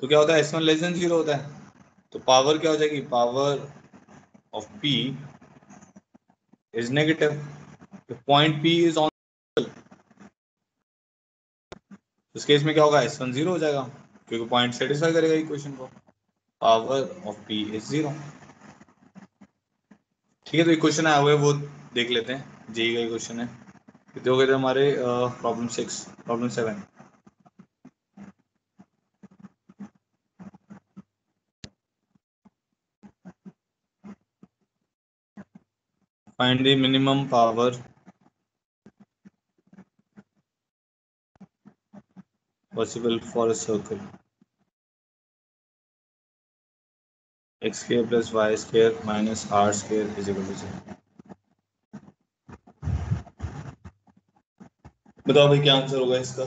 तो क्या होता है, s one less than zero होता है, तो पावर क्या हो जाएगी, power of P is negative. If point P is on, उस केस में क्या होगा, एस वन जीरो हो जाएगा, क्योंकि पॉइंट सेटिस्फाई करेगा इक्वेशन को, power of P is zero. ठीक है, तो एक क्वेश्चन आया हुआ है वो देख लेते हैं, जेई का क्वेश्चन है। कितने हो गए थे हमारे, problem six, problem seven. Find the minimum power possible for a circle X square plus Y square minus are square is equal to zero. बताओ भाई क्या आंसर होगा इसका।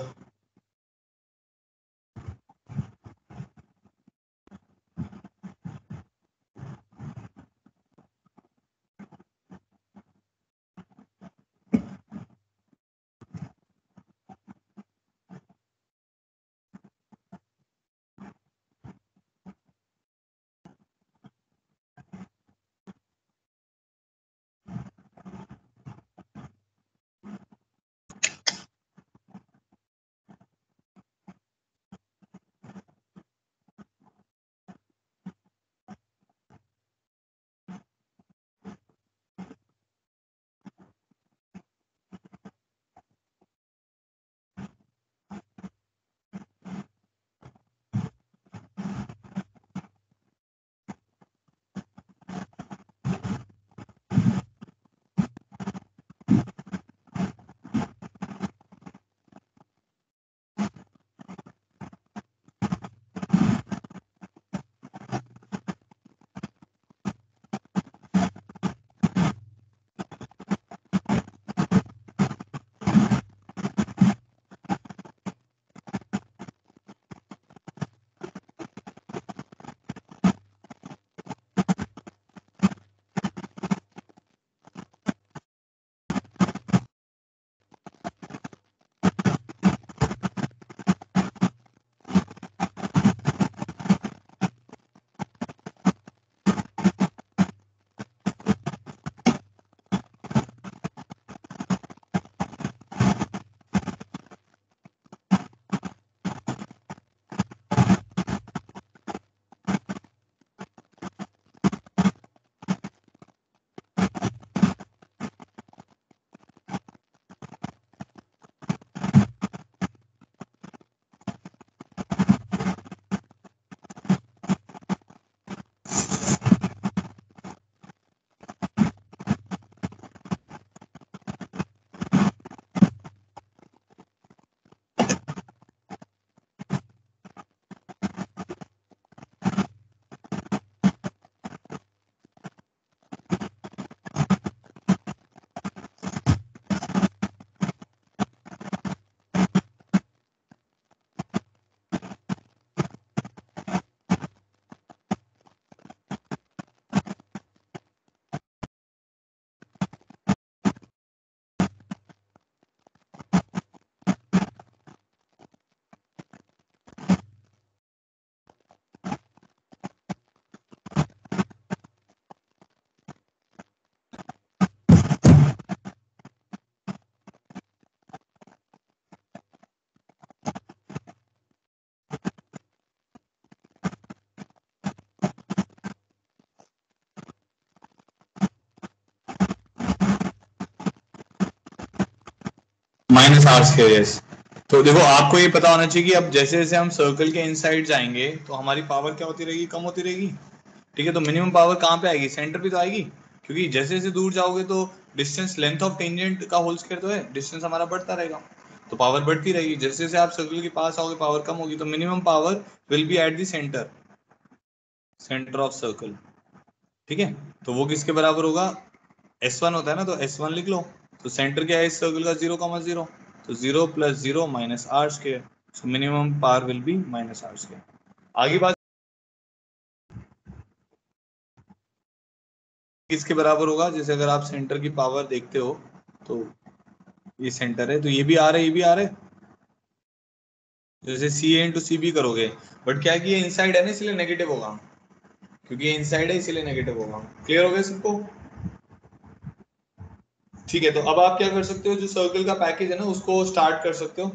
Minus are square, yes. तो देखो आपको ये पता होना चाहिए कि अब जैसे जैसे हम सर्कल के इनसाइड जाएंगे तो हमारी पावर क्या होती रहेगी, कम होती रहेगी। ठीक है, तो मिनिमम पावर कहाँ पे आएगी, सेंटर पे तो आएगी, क्योंकि जैसे जैसे दूर जाओगे तो डिस्टेंस लेंथ ऑफ टेंजेंट का होल स्क्वायर तो है, डिस्टेंस हमारा बढ़ता रहेगा, तो पावर बढ़ती रहेगी। जैसे जैसे आप सर्कल के पास आओगे पावर कम होगी, तो minimum power will be at the centre, centre of circle. ठीक है, तो वो किसके बराबर होगा, S1 होता है ना, तो S1 लिख लो। तो सेंटर क्या है इस सर्कल का, 0,0, तो 0 + 0 - r square, so minimum power will be -r square. आगे बात किसके बराबर होगा, जैसे अगर आप सेंटर की पावर देखते हो तो ये सेंटर है, तो ये भी आ रहा है, ये भी आ रहा है, जैसे सी ए इंटू सी बी करोगे, बट क्या है कि ये इनसाइड है ना, इसलिए नेगेटिव होगा, क्योंकि ये इनसाइड है इसीलिए नेगेटिव होगा। क्लियर हो गया सबको? ठीक है, तो अब आप क्या कर सकते हो, जो सर्कल का पैकेज है ना उसको स्टार्ट कर सकते हो।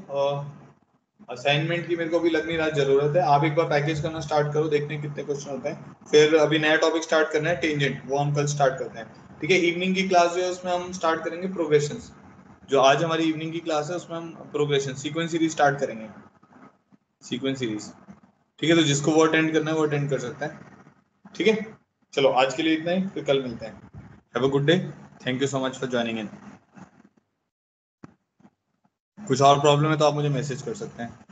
असाइनमेंट की मेरे को अभी लग नहीं रहा जरूरत है, आप एक बार पैकेज करना स्टार्ट करो, देखते हैं कितने क्वेश्चन होते हैं। फिर अभी नया टॉपिक स्टार्ट करना है टेंजेंट, वो हम कल स्टार्ट करते हैं। ठीक है, इवनिंग की क्लास जो है उसमें हम स्टार्ट करेंगे प्रोग्रेशन। जो आज हमारी इवनिंग की क्लास है उसमें हम प्रोग्रेशन सीक्वेंस सीरीज स्टार्ट करेंगे, सीक्वेंस सीरीज। ठीक है, तो जिसको वो अटेंड करना है वो अटेंड कर सकता है। ठीक है, चलो आज के लिए इतना ही, फिर कल मिलते हैं। Have a good day, thank you so much for joining in. कुछ और प्रॉब्लम है तो आप मुझे मैसेज कर सकते हैं।